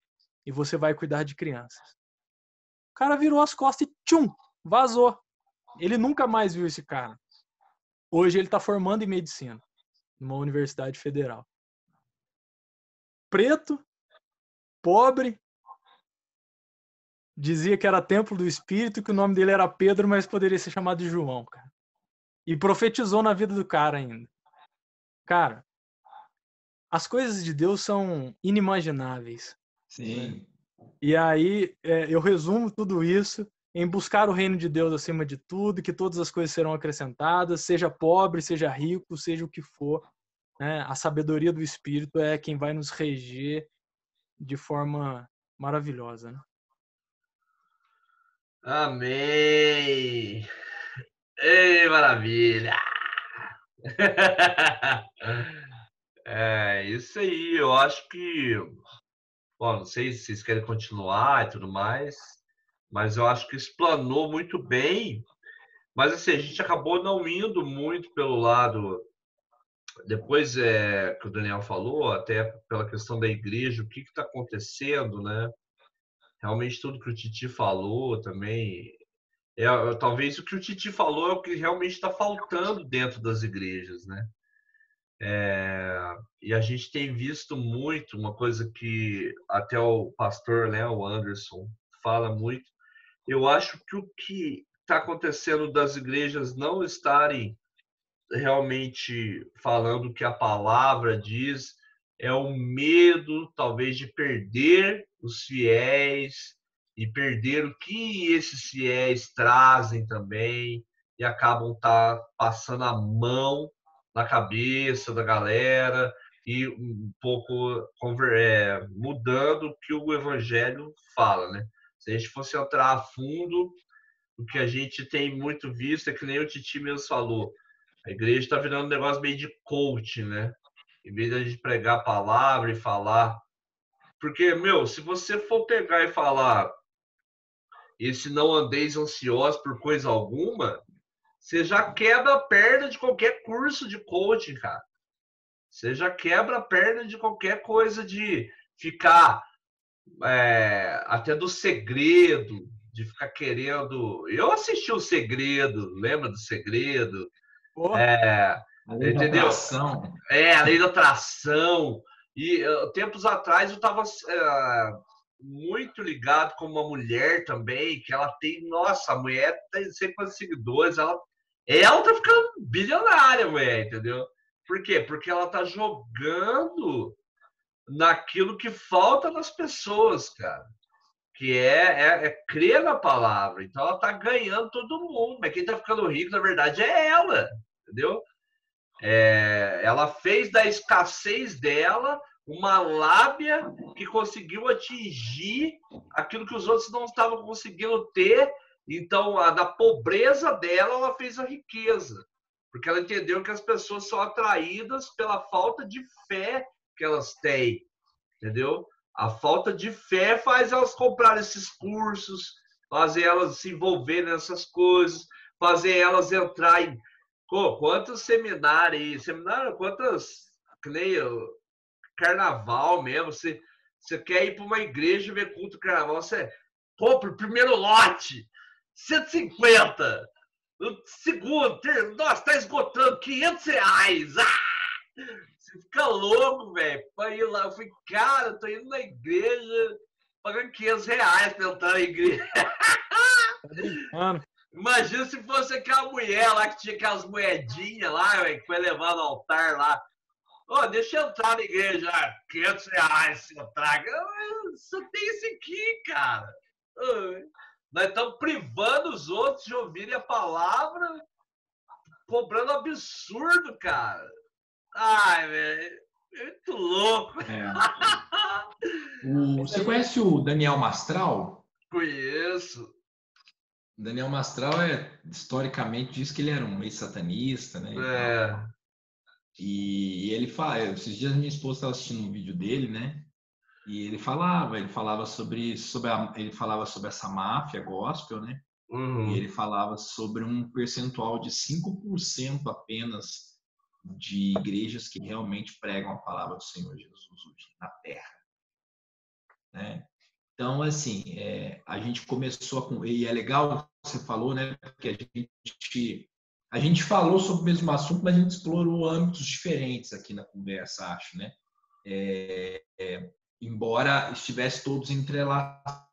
C: E você vai cuidar de crianças. O cara virou as costas e tchum, vazou. Ele nunca mais viu esse cara. Hoje ele está formando em medicina, numa universidade federal. Preto, pobre, dizia que era templo do Espírito, que o nome dele era Pedro, mas poderia ser chamado de João, cara. E profetizou na vida do cara ainda. Cara, as coisas de Deus são inimagináveis.
B: Sim.
C: Né? E aí eu resumo tudo isso em buscar o reino de Deus acima de tudo, que todas as coisas serão acrescentadas, seja pobre, seja rico, seja o que for. né, a sabedoria do Espírito é quem vai nos reger de forma maravilhosa, né?
A: Amém! Ei, maravilha! É isso aí, eu acho que, bom, não sei se vocês querem continuar e tudo mais, mas eu acho que explanou muito bem. Mas assim, a gente acabou não indo muito pelo lado, depois que o Daniel falou, até pela questão da igreja, o que está acontecendo, né? Realmente tudo que o Titi falou também, talvez o que o Titi falou é o que realmente está faltando dentro das igrejas, né? E a gente tem visto muito uma coisa que até o pastor, né, o Anderson, fala muito. Eu acho que o que está acontecendo das igrejas não estarem realmente falando o que a palavra diz é o medo, talvez, de perder os fiéis e perder o que esses fiéis trazem também e acabam passando a mão na cabeça da galera e um pouco mudando o que o evangelho fala, né? Se a gente fosse entrar a fundo, o que a gente tem muito visto é que nem o Titi mesmo falou, a igreja está virando um negócio meio de coach, né? Em vez de a gente pregar a palavra e falar. Porque, meu, se você for pegar e falar e se não andeis ansiosos por coisa alguma, você já quebra a perna de qualquer curso de coaching, cara. Você já quebra a perna de qualquer coisa de ficar até do segredo, de ficar querendo. Eu assisti o Segredo, lembra do Segredo?
C: Porra.
B: A lei da
A: Entendeu?
B: atração.
A: A lei da atração. E tempos atrás eu estava muito ligado com uma mulher também, que ela tem, nossa, a mulher tem não sei quantos seguidores, ela tá ficando bilionária, mulher, entendeu? Por quê? Porque ela tá jogando naquilo que falta nas pessoas, cara. Que é crer na palavra. Então ela tá ganhando todo mundo. Mas quem tá ficando rico, na verdade, é ela, entendeu? Ela fez da escassez dela uma lábia que conseguiu atingir aquilo que os outros não estavam conseguindo ter. Então, da pobreza dela, ela fez a riqueza. Porque ela entendeu que as pessoas são atraídas pela falta de fé que elas têm. Entendeu? A falta de fé faz elas comprar esses cursos, fazer elas se envolverem nessas coisas, fazer elas entrar em quantos seminários, quantas, que nem carnaval mesmo, você quer ir para uma igreja e ver culto do carnaval, você compra o primeiro lote, 150, o segundo, nossa, está esgotando, R$500, você fica louco, velho, para ir lá, eu falei, cara, eu tô indo na igreja, pagando R$500 pra entrar na igreja.
C: Tá brincando.
A: Imagina se fosse aquela mulher lá que tinha aquelas moedinhas lá, que foi levar no altar lá. Deixa eu entrar na igreja, R$500 se eu trago. Só tem isso aqui, cara. Nós estamos privando os outros de ouvirem a palavra, cobrando absurdo, cara. Ai, velho. Muito louco.
B: Você conhece o Daniel Mastral?
A: Conheço.
B: Daniel Mastral historicamente, diz que ele era um ex-satanista, né? E ele fala, esses dias minha esposa estava assistindo um vídeo dele, né? E ele falava sobre essa máfia gospel, né?
A: Uhum.
B: E ele falava sobre um percentual de 5% apenas de igrejas que realmente pregam a palavra do Senhor Jesus hoje na Terra, né? Então, assim, a gente começou e é legal o que você falou, né? Porque a gente falou sobre o mesmo assunto, mas a gente explorou âmbitos diferentes aqui na conversa, acho, né? Embora estivesse todos entrelaçados.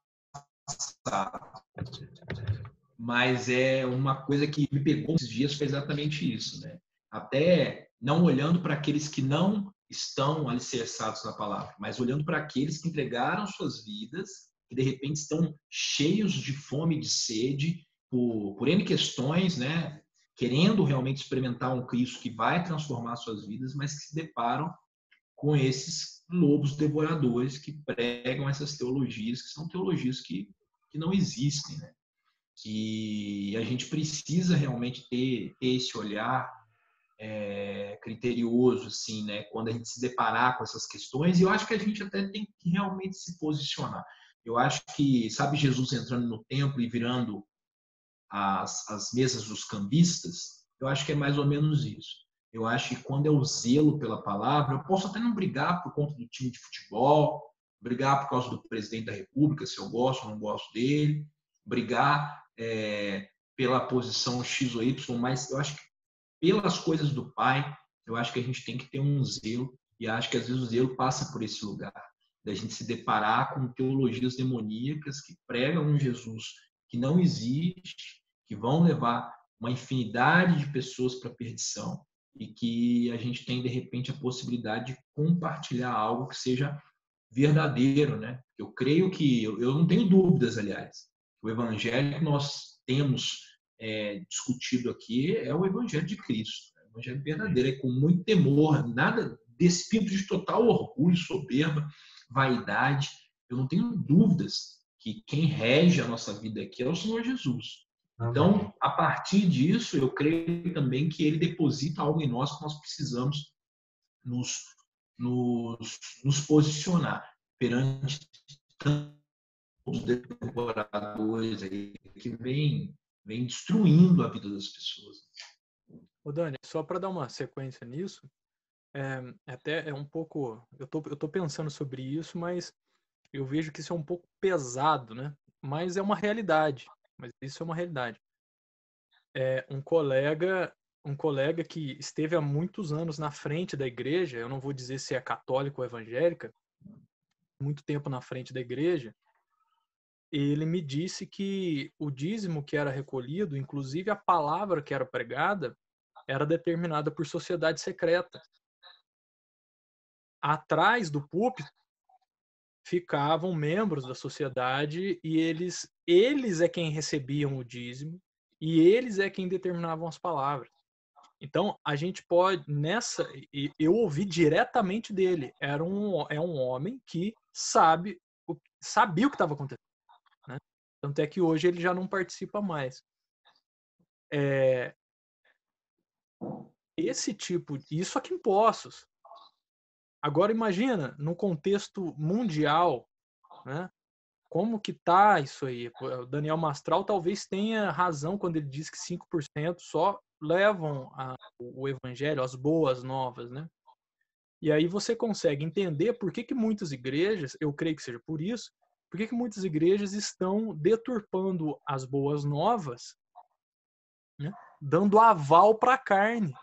B: Mas uma coisa que me pegou esses dias foi exatamente isso, né? Até não olhando para aqueles que não estão alicerçados na palavra, mas olhando para aqueles que entregaram suas vidas e de repente estão cheios de fome e de sede por N questões, né? querendo realmente experimentar um Cristo que vai transformar suas vidas, mas que se deparam com esses lobos devoradores que pregam essas teologias, que são teologias que não existem, né? Que a gente precisa realmente ter esse olhar criterioso, assim, né? Quando a gente se deparar com essas questões, e eu acho que a gente até tem que realmente se posicionar. Eu acho que, sabe, Jesus entrando no templo e virando as mesas dos cambistas, eu acho que é mais ou menos isso. Eu acho que quando é o zelo pela palavra, eu posso até não brigar por conta do time de futebol, brigar por causa do presidente da República, se eu gosto ou não gosto dele, brigar pela posição X ou Y, mas eu acho que pelas coisas do Pai, eu acho que a gente tem que ter um zelo, e acho que às vezes o zelo passa por esse lugar, da gente se deparar com teologias demoníacas que pregam um Jesus que não existe, que vão levar uma infinidade de pessoas para a perdição, e que a gente tem, de repente, a possibilidade de compartilhar algo que seja verdadeiro, né? Eu creio que, eu não tenho dúvidas, aliás, o evangelho que nós temos discutido aqui é o evangelho de Cristo, o evangelho verdadeiro, é com muito temor, nada desse espírito de total orgulho, soberba, vaidade. Eu não tenho dúvidas que quem rege a nossa vida aqui é o Senhor Jesus. Então, a partir disso, eu creio também que ele deposita algo em nós que nós precisamos nos posicionar perante tantos devoradores aí que vem destruindo a vida das pessoas.
C: Ô Dani, só para dar uma sequência nisso, até é um pouco, eu tô pensando sobre isso, mas eu vejo que isso é um pouco pesado, né? Mas é uma realidade. Mas isso é uma realidade. Um colega que esteve há muitos anos na frente da igreja, eu não vou dizer se é católico ou evangélica, muito tempo na frente da igreja, ele me disse que o dízimo que era recolhido, inclusive a palavra que era pregada, era determinada por sociedade secreta. Atrás do púlpito ficavam membros da sociedade e eles é quem recebiam o dízimo e eles é quem determinavam as palavras. Então, a gente pode, eu ouvi diretamente dele, é um homem que sabia o que estava acontecendo, né? Tanto é que hoje ele já não participa mais. Esse tipo, isso aqui em Poços. Agora imagina, no contexto mundial, né? Como que tá isso aí? O Daniel Mastral talvez tenha razão quando ele diz que 5% só levam o evangelho, as boas novas, né? E aí você consegue entender por que muitas igrejas, eu creio que seja por isso, por que muitas igrejas estão deturpando as boas novas, né? Dando aval para a carne.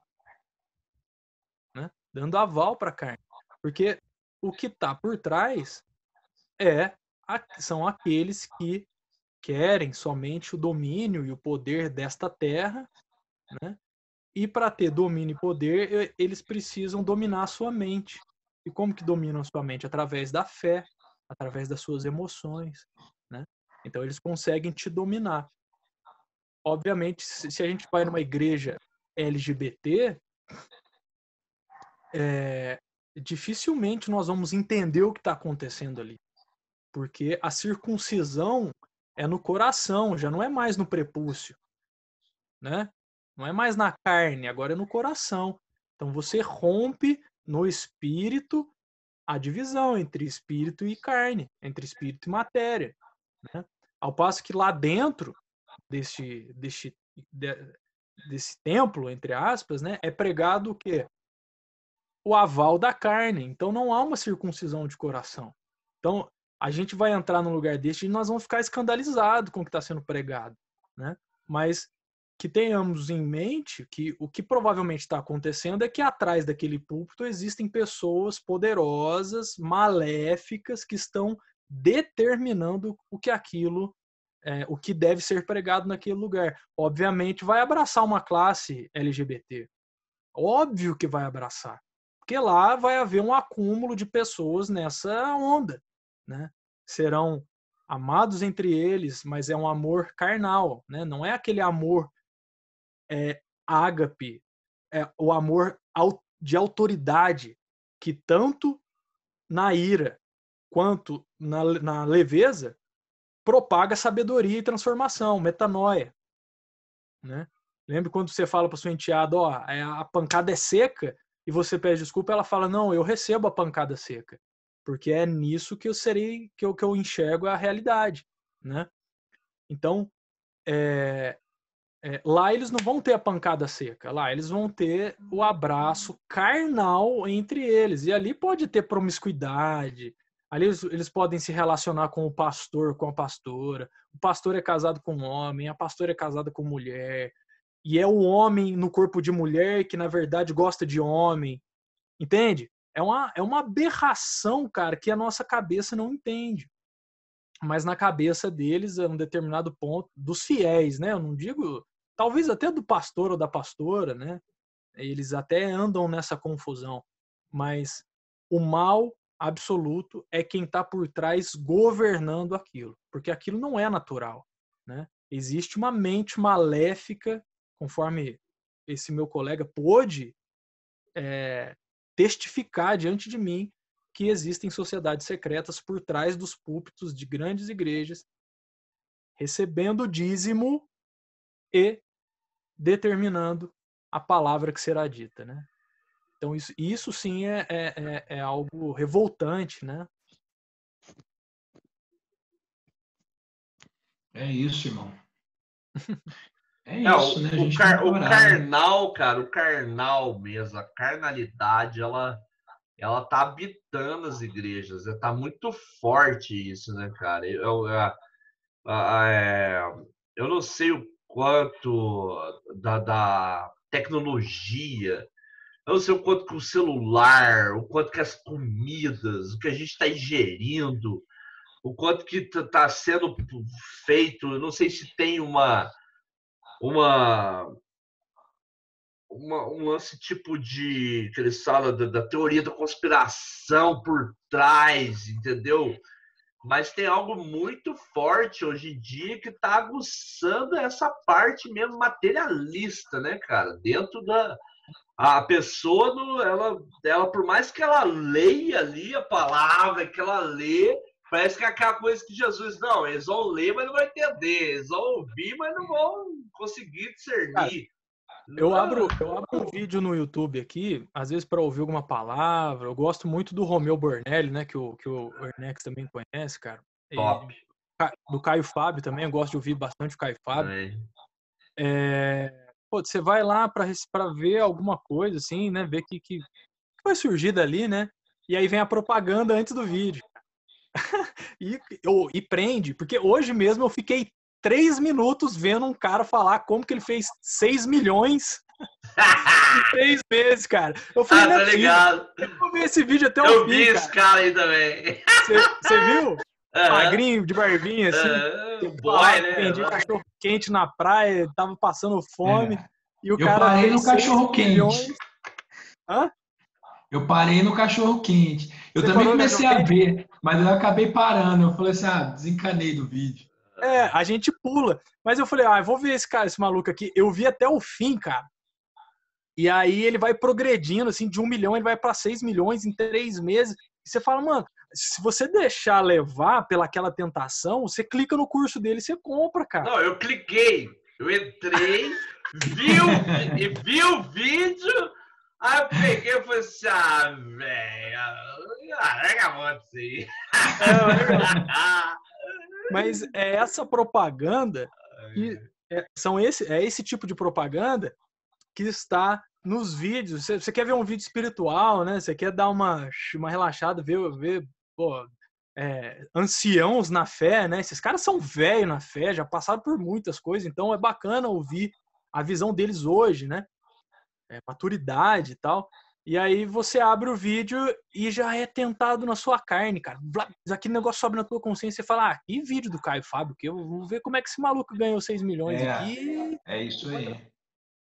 C: Né? Dando aval para a carne. Porque o que está por trás são aqueles que querem somente o domínio e o poder desta terra, né? E para ter domínio e poder, eles precisam dominar a sua mente. E como que dominam a sua mente? Através da fé, através das suas emoções, né? Então eles conseguem te dominar. Obviamente, se a gente vai numa igreja LGBT, dificilmente nós vamos entender o que está acontecendo ali. Porque a circuncisão é no coração, já não é mais no prepúcio, né? Não é mais na carne, agora é no coração. Então você rompe no espírito a divisão entre espírito e carne, entre espírito e matéria, né? Ao passo que lá dentro desse templo, entre aspas, né, é pregado o quê? O aval da carne. Então não há uma circuncisão de coração. Então a gente vai entrar num lugar deste e nós vamos ficar escandalizados com o que está sendo pregado, né? Mas que tenhamos em mente que o que provavelmente está acontecendo é que atrás daquele púlpito existem pessoas poderosas, maléficas, que estão determinando o que deve ser pregado naquele lugar. Obviamente vai abraçar uma classe LGBT. Óbvio que vai abraçar. Porque lá vai haver um acúmulo de pessoas nessa onda, né? Serão amados entre eles, mas é um amor carnal, né? Não é aquele amor ágape, o amor de autoridade, que tanto na ira quanto na leveza propaga sabedoria e transformação, metanoia, né? Lembra quando você fala para sua enteada, ó, a pancada é seca, e você pede desculpa, ela fala, não, eu recebo a pancada seca, porque é nisso que eu serei, que eu enxergo a realidade, né? Então, lá eles não vão ter a pancada seca, lá eles vão ter o abraço carnal entre eles, e ali pode ter promiscuidade, ali eles podem se relacionar com o pastor, com a pastora, o pastor é casado com um homem, a pastora é casada com mulher, e é o homem no corpo de mulher que na verdade gosta de homem, entende? É uma aberração, cara, que a nossa cabeça não entende. Mas na cabeça deles, a um determinado ponto, dos fiéis, né? Eu não digo, talvez até do pastor ou da pastora, né? Eles até andam nessa confusão. Mas o mal absoluto é quem está por trás governando aquilo. Porque aquilo não é natural, né? Existe uma mente maléfica, conforme esse meu colega pôde testificar diante de mim, que existem sociedades secretas por trás dos púlpitos de grandes igrejas, recebendo dízimo e determinando a palavra que será dita, né? Então isso sim é algo revoltante, né?
B: É isso, irmão. É isso, né? A gente
A: o
B: tem que orar,
A: carnal, cara, o carnal mesmo, a carnalidade, ela tá habitando as igrejas. Tá muito forte isso, né, cara? Eu não sei o quanto da tecnologia, eu não sei o quanto que o celular, o quanto que as comidas, o que a gente está ingerindo, o quanto que está sendo feito. Eu não sei se tem um lance tipo de que eles falam da teoria da conspiração por trás, entendeu? Mas tem algo muito forte hoje em dia que está aguçando essa parte mesmo materialista, né, cara? Dentro a pessoa, ela, por mais que ela leia ali a palavra, que ela lê, parece que é aquela coisa que Jesus, não, eles vão ler, mas não vão entender, eles vão ouvir, mas não vão conseguir discernir.
C: Eu abro um vídeo no YouTube aqui, às vezes para ouvir alguma palavra. Eu gosto muito do Romeu Bornelli, né? Que o Ernex também conhece, cara.
A: Top.
C: Do Caio Fábio também, eu gosto de ouvir bastante o Caio Fábio. Pô, você vai lá para ver alguma coisa, assim, né? Ver que vai surgir dali, né? E aí vem a propaganda antes do vídeo. e prende, porque hoje mesmo eu fiquei 3 minutos vendo um cara falar como que ele fez 6 milhões em 3 meses, cara. Eu falei,
A: tá ligado.
C: Eu vou ver esse vídeo até o fim,
A: eu vi esse cara aí também.
C: Você viu? Magrinho, de barbinha, assim.
A: Boy, né?
C: Vendia cachorro quente na praia, tava passando fome. E o
B: eu
C: cara
B: parei no cachorro quente.
C: Hã?
B: Eu parei no cachorro quente. Eu também comecei a ver, mas eu acabei parando. Eu falei assim, desencanei do vídeo.
C: A gente pula. Mas eu falei, eu vou ver esse maluco aqui. Eu vi até o fim, cara. E aí ele vai progredindo, assim, de 1 milhão, ele vai para 6 milhões em 3 meses. E você fala, mano, se você deixar levar pelaquela tentação, você clica no curso dele e você compra, cara.
A: Não, eu cliquei. Eu entrei, vi o vídeo, aí eu peguei e falei assim, velho, larga a moto isso aí.
C: Mas é essa propaganda, é esse tipo de propaganda que está nos vídeos. Você quer ver um vídeo espiritual, né? Você quer dar uma relaxada, ver anciãos na fé, né? Esses caras são velhos na fé, já passaram por muitas coisas, então é bacana ouvir a visão deles hoje, né? Maturidade e tal. E aí você abre o vídeo e já é tentado na sua carne, cara. Aquele negócio sobe na tua consciência e você fala, que vídeo do Caio Fábio, que eu vou ver como é que esse maluco ganhou 6 milhões aqui.
B: É isso aí.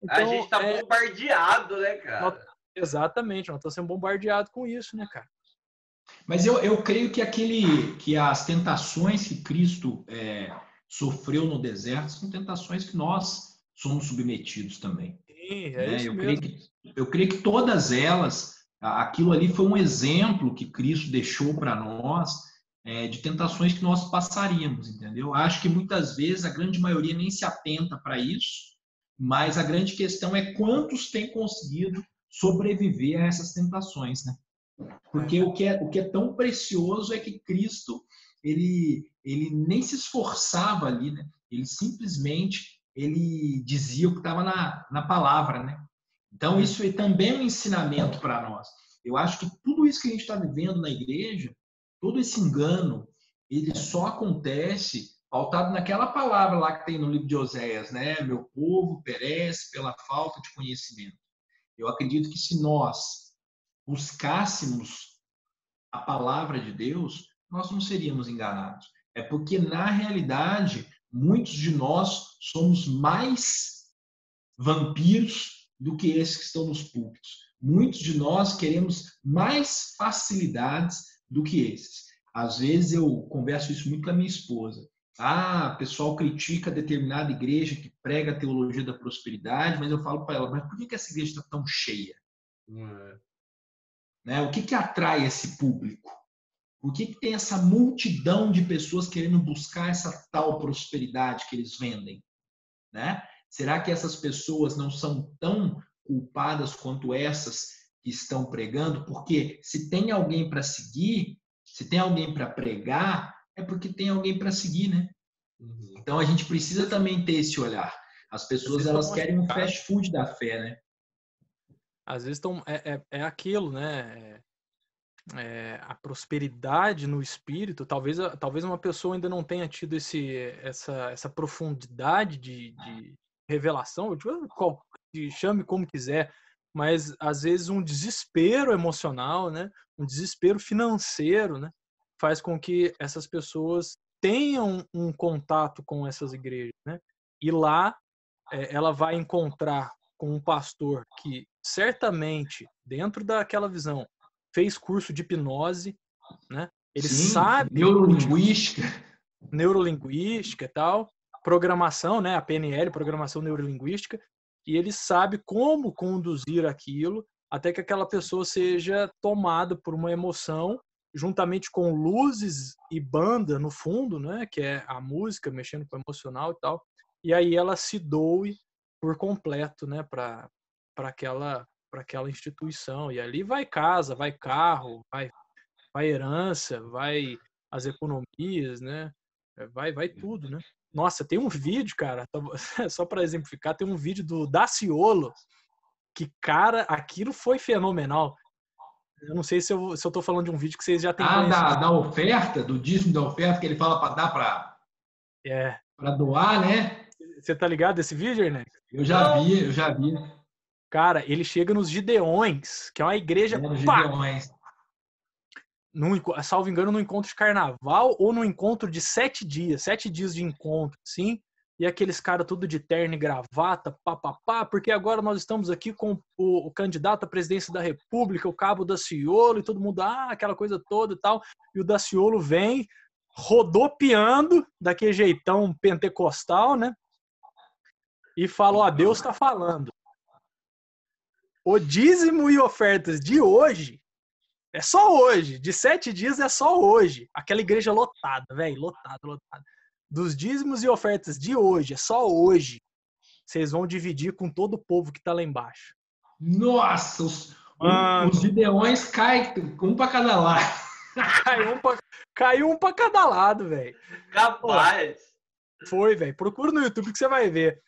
A: Então, a gente tá bombardeado, né, cara?
C: Exatamente, nós estamos sendo bombardeados com isso, né, cara?
B: Mas eu creio que as tentações que Cristo sofreu no deserto são tentações que nós somos submetidos também.
C: Sim, é
B: né?
C: isso
B: Eu
C: mesmo.
B: creio que todas elas, aquilo ali foi um exemplo que Cristo deixou para nós, de tentações que nós passaríamos, entendeu? Acho que muitas vezes a grande maioria nem se atenta para isso, mas a grande questão é quantos têm conseguido sobreviver a essas tentações, né? Porque o que é tão precioso é que Cristo, ele nem se esforçava ali, né? Ele simplesmente ele dizia o que estava na palavra, né? Então, isso também é um ensinamento para nós. Eu acho que tudo isso que a gente está vivendo na igreja, todo esse engano, ele só acontece pautado naquela palavra lá que tem no livro de Oséias, né? Meu povo perece pela falta de conhecimento. Eu acredito que se nós buscássemos a palavra de Deus, nós não seríamos enganados. É porque, na realidade, muitos de nós somos mais vampiros do que esses que estão nos púlpitos. Muitos de nós queremos mais facilidades do que esses. Às vezes eu converso isso muito com a minha esposa. O pessoal critica determinada igreja que prega a teologia da prosperidade, mas eu falo para ela, mas por que essa igreja está tão cheia? Né? O que atrai esse público? Por que tem essa multidão de pessoas querendo buscar essa tal prosperidade que eles vendem? Né? Será que essas pessoas não são tão culpadas quanto essas que estão pregando? Porque se tem alguém para seguir, se tem alguém para pregar, é porque tem alguém para seguir, né? Então a gente precisa também ter esse olhar. As pessoas elas querem um fast food da fé, né?
C: Às vezes é aquilo, né? A prosperidade no espírito, talvez uma pessoa ainda não tenha tido essa profundidade de revelação, chame como quiser, mas às vezes um desespero emocional, né? Um desespero financeiro, né? Faz com que essas pessoas tenham um contato com essas igrejas, né? E lá ela vai encontrar com um pastor que certamente, dentro daquela visão, fez curso de hipnose, né? Ele sabe neurolinguística e tal, programação, né? A PNL, programação neurolinguística, e ele sabe como conduzir aquilo até que aquela pessoa seja tomada por uma emoção, juntamente com luzes e banda no fundo, né? Que é a música mexendo com o emocional e tal. E aí ela se doe por completo, né? Para aquela instituição. E ali vai casa, vai carro, vai herança, vai as economias, né? Vai tudo, né? Nossa, tem um vídeo, cara, só para exemplificar, tem um vídeo do Daciolo, que, cara, aquilo foi fenomenal. Eu não sei se eu tô falando de um vídeo que vocês já têm conhecido.
B: Da oferta, do dízimo da oferta, que ele fala para dar para doar, né?
C: Você tá ligado desse vídeo, né?
B: Eu já vi.
C: Cara, ele chega nos Gideões, que é uma igreja.
B: Nos Gideões.
C: Salvo engano, no encontro de carnaval ou no encontro de 7 dias de encontro, sim. E aqueles caras tudo de terno e gravata, papapá, porque agora nós estamos aqui com o candidato à presidência da República, o Cabo Daciolo, e todo mundo, aquela coisa toda e tal. E o Daciolo vem rodopiando daquele jeitão pentecostal, né? E fala, Deus está falando. O dízimo e ofertas de hoje é só hoje. De 7 dias é só hoje. Aquela igreja lotada, velho. Lotada. Dos dízimos e ofertas de hoje, é só hoje. Vocês vão dividir com todo o povo que tá lá embaixo.
B: Nossa, os Gideões caem um para cada lado.
C: Caiu um para cada lado, velho.
A: Capaz.
C: Foi, velho. Procura no YouTube que você vai ver.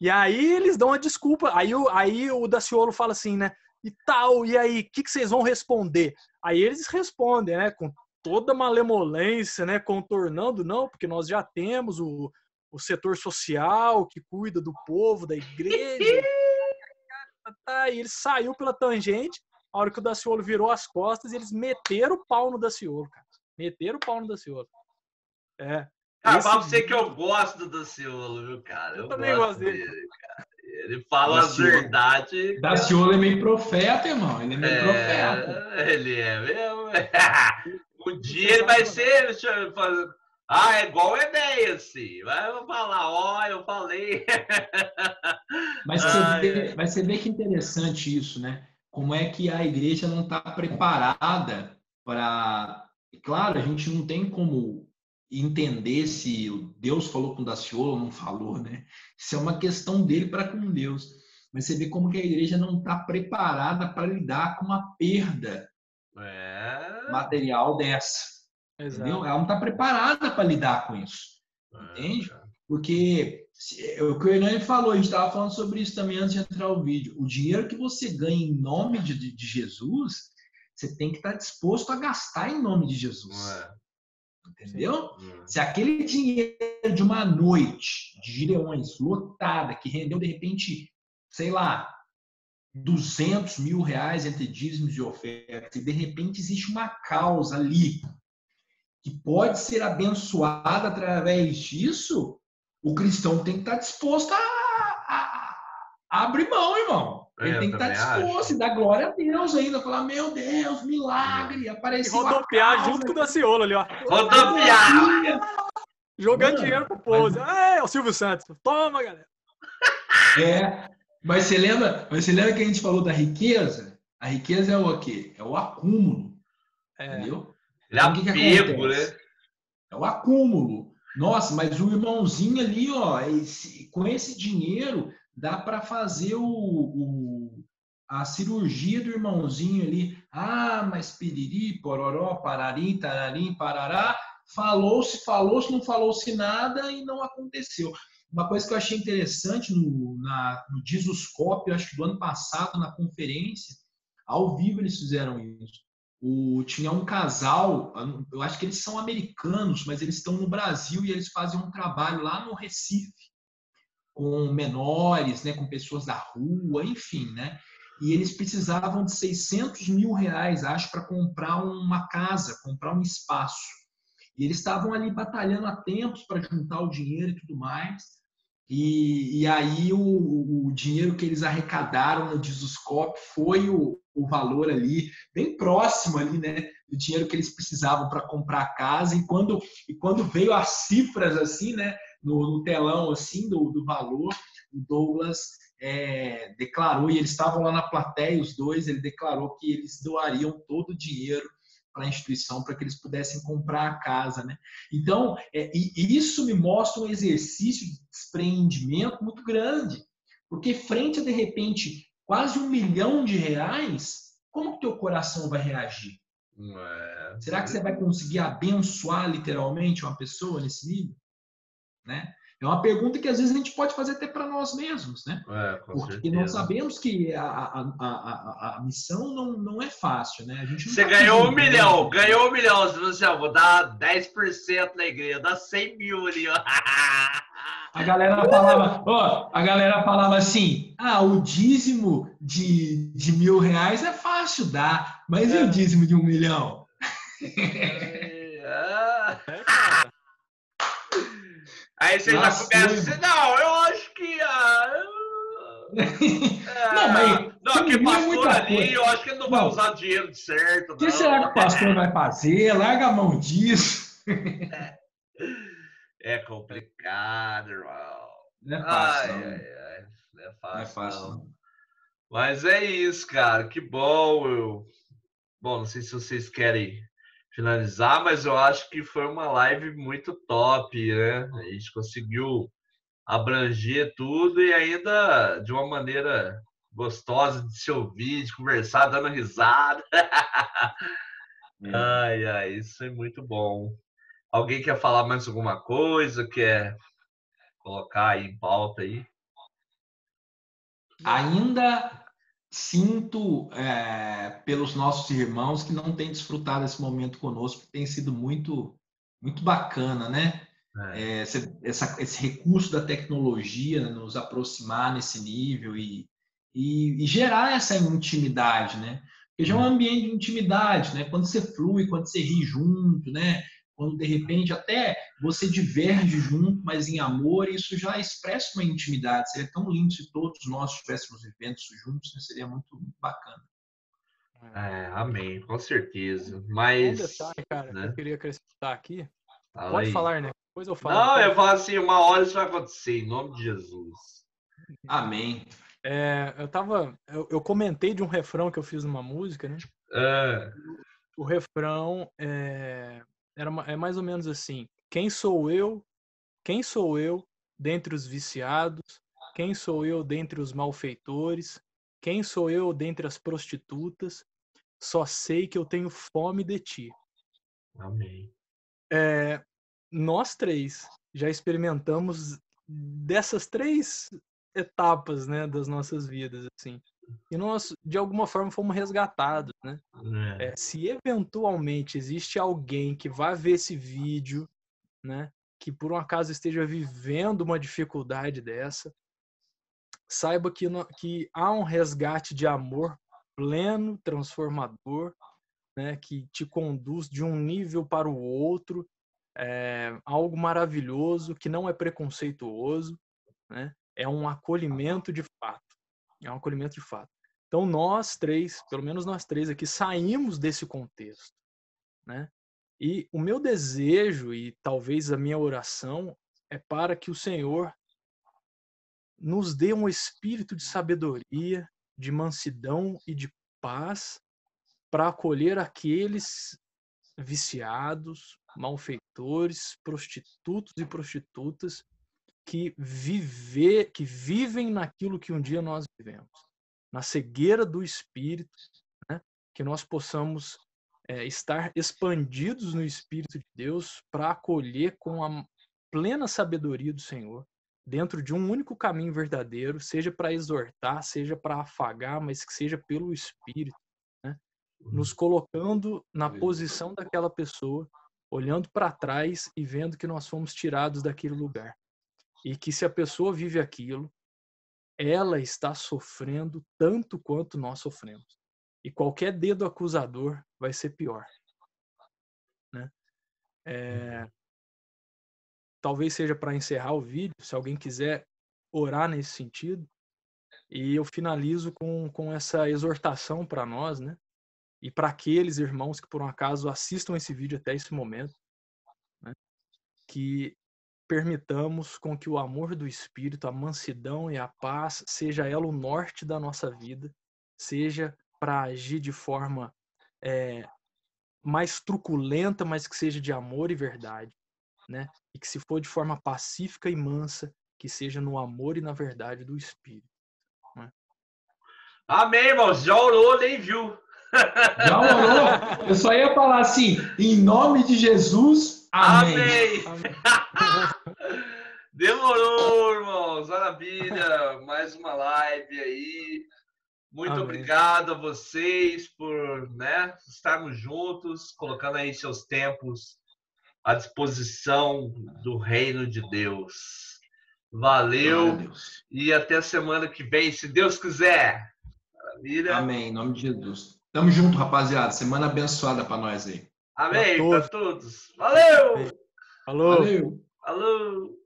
C: E aí eles dão uma desculpa. Aí o Daciolo fala assim, né? E tal, e aí, o que vocês vão responder? Aí eles respondem, né? Com toda malemolência, né? Contornando, não, porque nós já temos o setor social que cuida do povo, da igreja. E ele saiu pela tangente. A hora que o Daciolo virou as costas, eles meteram o pau no Daciolo, cara.
A: Cara, pra você que eu gosto do Daciolo, viu, cara? Eu também gosto dele, cara. Ele fala as verdades.
B: Daciolo é meio profeta, irmão. Ele é meio profeta.
A: Ele é mesmo. Um dia ele vai ser. Ah, é igual o Enéas, assim. Vai falar, ó, eu falei.
B: Mas
A: Ai,
B: você vê que interessante isso, né? Como é que a igreja não está preparada para. Claro, a gente não tem como entender se Deus falou com o Daciolo ou não falou, né? Isso é uma questão dele para com Deus. Mas você vê como que a igreja não está preparada para lidar com uma perda
A: é,
B: material dessa, entendeu?
C: Exato.
B: Ela não está preparada para lidar com isso, entende?
A: cara.
B: Porque o que o Hernani falou, a gente estava falando sobre isso também antes de entrar o vídeo. O dinheiro que você ganha em nome de Jesus, você tem que estar disposto a gastar em nome de Jesus,
A: É,
C: Sim.
B: entendeu?
A: é.
B: Se aquele dinheiro de uma noite de Gideões lotada, que rendeu de repente, sei lá, 200 mil reais entre dízimos e ofertas, e de repente existe uma causa ali que pode ser abençoada através disso, o cristão tem que estar disposto a abrir mão, irmão. Ele
A: Eu
B: tem que estar
A: também acho.
B: disposto e dar glória a Deus ainda. Falar, meu Deus, milagre,
C: E
B: apareceu a
C: rodopiar
B: causa.
C: junto com o Daciolo ali, ó.
A: Rodopiar!
C: Jogando
B: Mano,
C: dinheiro pro
B: mas,
C: povo. É o Silvio Santos. Toma, galera.
B: mas você lembra que a gente falou da riqueza? A riqueza é o quê? É o acúmulo,
C: É.
B: entendeu?
A: Ele é
B: Então, o que que
A: apego,
B: acontece?
A: né?
B: É o acúmulo. Nossa, mas o irmãozinho ali, ó, com esse dinheiro, dá para fazer a cirurgia do irmãozinho ali. Ah, mas piriri, pororó, pararim, tararim, parará. Falou-se, não falou-se nada e não aconteceu. Uma coisa que eu achei interessante no Disuscope, eu acho que do ano passado, na conferência, ao vivo eles fizeram isso. Tinha um casal, eu acho que eles são americanos, mas eles estão no Brasil e eles fazem um trabalho lá no Recife, com menores, né, com pessoas da rua, enfim, né? E eles precisavam de 600 mil reais, acho, para comprar uma casa, comprar um espaço. E eles estavam ali batalhando há tempos para juntar o dinheiro e tudo mais. E aí o dinheiro que eles arrecadaram no Disuscope foi o valor ali, bem próximo ali, né? Do dinheiro que eles precisavam para comprar a casa. E quando veio as cifras assim, né? No telão assim do valor, o Douglas declarou, e eles estavam lá na plateia, os dois, ele declarou que eles doariam todo o dinheiro para a instituição para que eles pudessem comprar a casa, né? Então, e isso me mostra um exercício de despreendimento muito grande, porque frente a, de repente, quase R$ 1 milhão, como que teu coração vai reagir? Será que você vai conseguir abençoar literalmente uma pessoa nesse nível? Né? É uma pergunta que às vezes a gente pode fazer até para nós mesmos, né?
A: Com
B: Porque nós
A: certeza.
B: sabemos que a missão não é fácil, né? A gente não
A: Você
B: está
A: ganhou
B: pedindo
A: 1 milhão,
B: muito.
A: ganhou 1 milhão. Você falou assim, ó, vou dar 10% na igreja, dá 100 mil ali, ó.
B: A galera falava assim: o dízimo de R$ 1.000 é fácil dar, mas e o
C: É,
B: dízimo de 1 milhão?
C: cara.
A: Aí você já
B: Lascou,
A: começa assim,
B: irmão.
A: não, eu acho que.
B: Não, mas
A: Não,
B: 100
A: aquele
B: mil é
A: pastor
B: muita
A: ali,
B: coisa.
A: eu acho que ele não vai
B: Não,
A: usar dinheiro de certo,
B: o que será que
A: não.
B: o pastor vai fazer? Larga a mão disso.
A: É complicado, irmão.
B: Não é fácil,
A: Ai,
B: não.
A: ai, ai. Não é
B: Não é
A: fácil,
B: fácil,
A: não.
B: não.
A: Mas é isso, cara. Que bom. Bom, não sei se vocês querem finalizar, mas eu acho que foi uma live muito top, né? A gente conseguiu abranger tudo e ainda de uma maneira gostosa de se ouvir, de conversar, dando risada.
B: É.
A: Ai, ai, isso é muito bom. Alguém quer falar mais alguma coisa? Quer colocar aí em pauta aí?
B: Ainda sinto pelos nossos irmãos que não têm desfrutado esse momento conosco, que tem sido muito, muito bacana, né?
A: É.
B: Esse recurso da tecnologia, né, nos aproximar nesse nível e gerar essa intimidade, né? Porque já é um ambiente de intimidade, né? Quando você flui, quando você ri junto, né? Quando de repente até você diverge junto, mas em amor, isso já expressa uma intimidade. Seria tão lindo se todos nós estivéssemos vivendo isso juntos, né? Seria muito, muito bacana.
A: Amém, com certeza.
C: Um
A: Mas,
C: detalhe, cara, que eu
A: né?
C: queria acrescentar aqui
A: Fala
C: Pode
A: aí.
C: falar, né? Depois eu falo.
A: Não, eu falo assim, uma hora isso vai acontecer, em nome de Jesus.
B: Amém.
C: Eu comentei de um refrão que eu fiz numa música, né?
A: É,
C: O refrão é mais ou menos assim: quem sou eu? Quem sou eu dentre os viciados? Quem sou eu dentre os malfeitores? Quem sou eu dentre as prostitutas? Só sei que eu tenho fome de ti.
A: amém.
C: Nós três já experimentamos dessas 3 etapas, né, das nossas vidas, assim. E nós, de alguma forma, fomos resgatados, né?
A: É.
C: Se eventualmente existe alguém que vai ver esse vídeo, né, que por um acaso esteja vivendo uma dificuldade dessa, saiba que há um resgate de amor pleno, transformador, né, que te conduz de um nível para o outro, algo maravilhoso, que não é preconceituoso, né? É um acolhimento de fato. É um acolhimento de fato. Então nós 3, pelo menos nós 3 aqui, saímos desse contexto, né? E o meu desejo e talvez a minha oração é para que o Senhor nos dê um espírito de sabedoria, de mansidão e de paz para acolher aqueles viciados, malfeitores, prostitutos e prostitutas que vivem naquilo que um dia nós vivemos, na cegueira do espírito, né? Que nós possamos estar expandidos no Espírito de Deus para acolher com a plena sabedoria do Senhor, dentro de um único caminho verdadeiro, seja para exortar, seja para afagar, mas que seja pelo Espírito, né? Nos colocando na posição daquela pessoa, olhando para trás e vendo que nós fomos tirados daquele lugar. E que se a pessoa vive aquilo, ela está sofrendo tanto quanto nós sofremos. E qualquer dedo acusador vai ser pior, né? Talvez seja para encerrar o vídeo, se alguém quiser orar nesse sentido. E eu finalizo com essa exortação para nós, né? E para aqueles irmãos que por um acaso assistam esse vídeo até esse momento, né? Que permitamos com que o amor do Espírito, a mansidão e a paz seja ela o norte da nossa vida, seja para agir de forma mais truculenta, mas que seja de amor e verdade, né? E que se for de forma pacífica e mansa, que seja no amor e na verdade do Espírito. Né?
A: Amém, irmãos. Já orou, nem viu.
B: Já orou? Eu só ia falar assim, em nome de Jesus, amém.
A: Amém. Demorou, irmãos. Maravilha. Mais uma live aí. Muito
C: Amém.
A: obrigado a vocês por, né, estarmos juntos, colocando aí seus tempos à disposição do reino de Deus. Valeu e até a semana que vem, se Deus quiser. Maravilha.
B: Amém, em nome de Jesus. Tamo junto, rapaziada. Semana abençoada para nós aí.
A: Amém para todos. Valeu!
C: Falou!
B: Valeu!
A: Falou!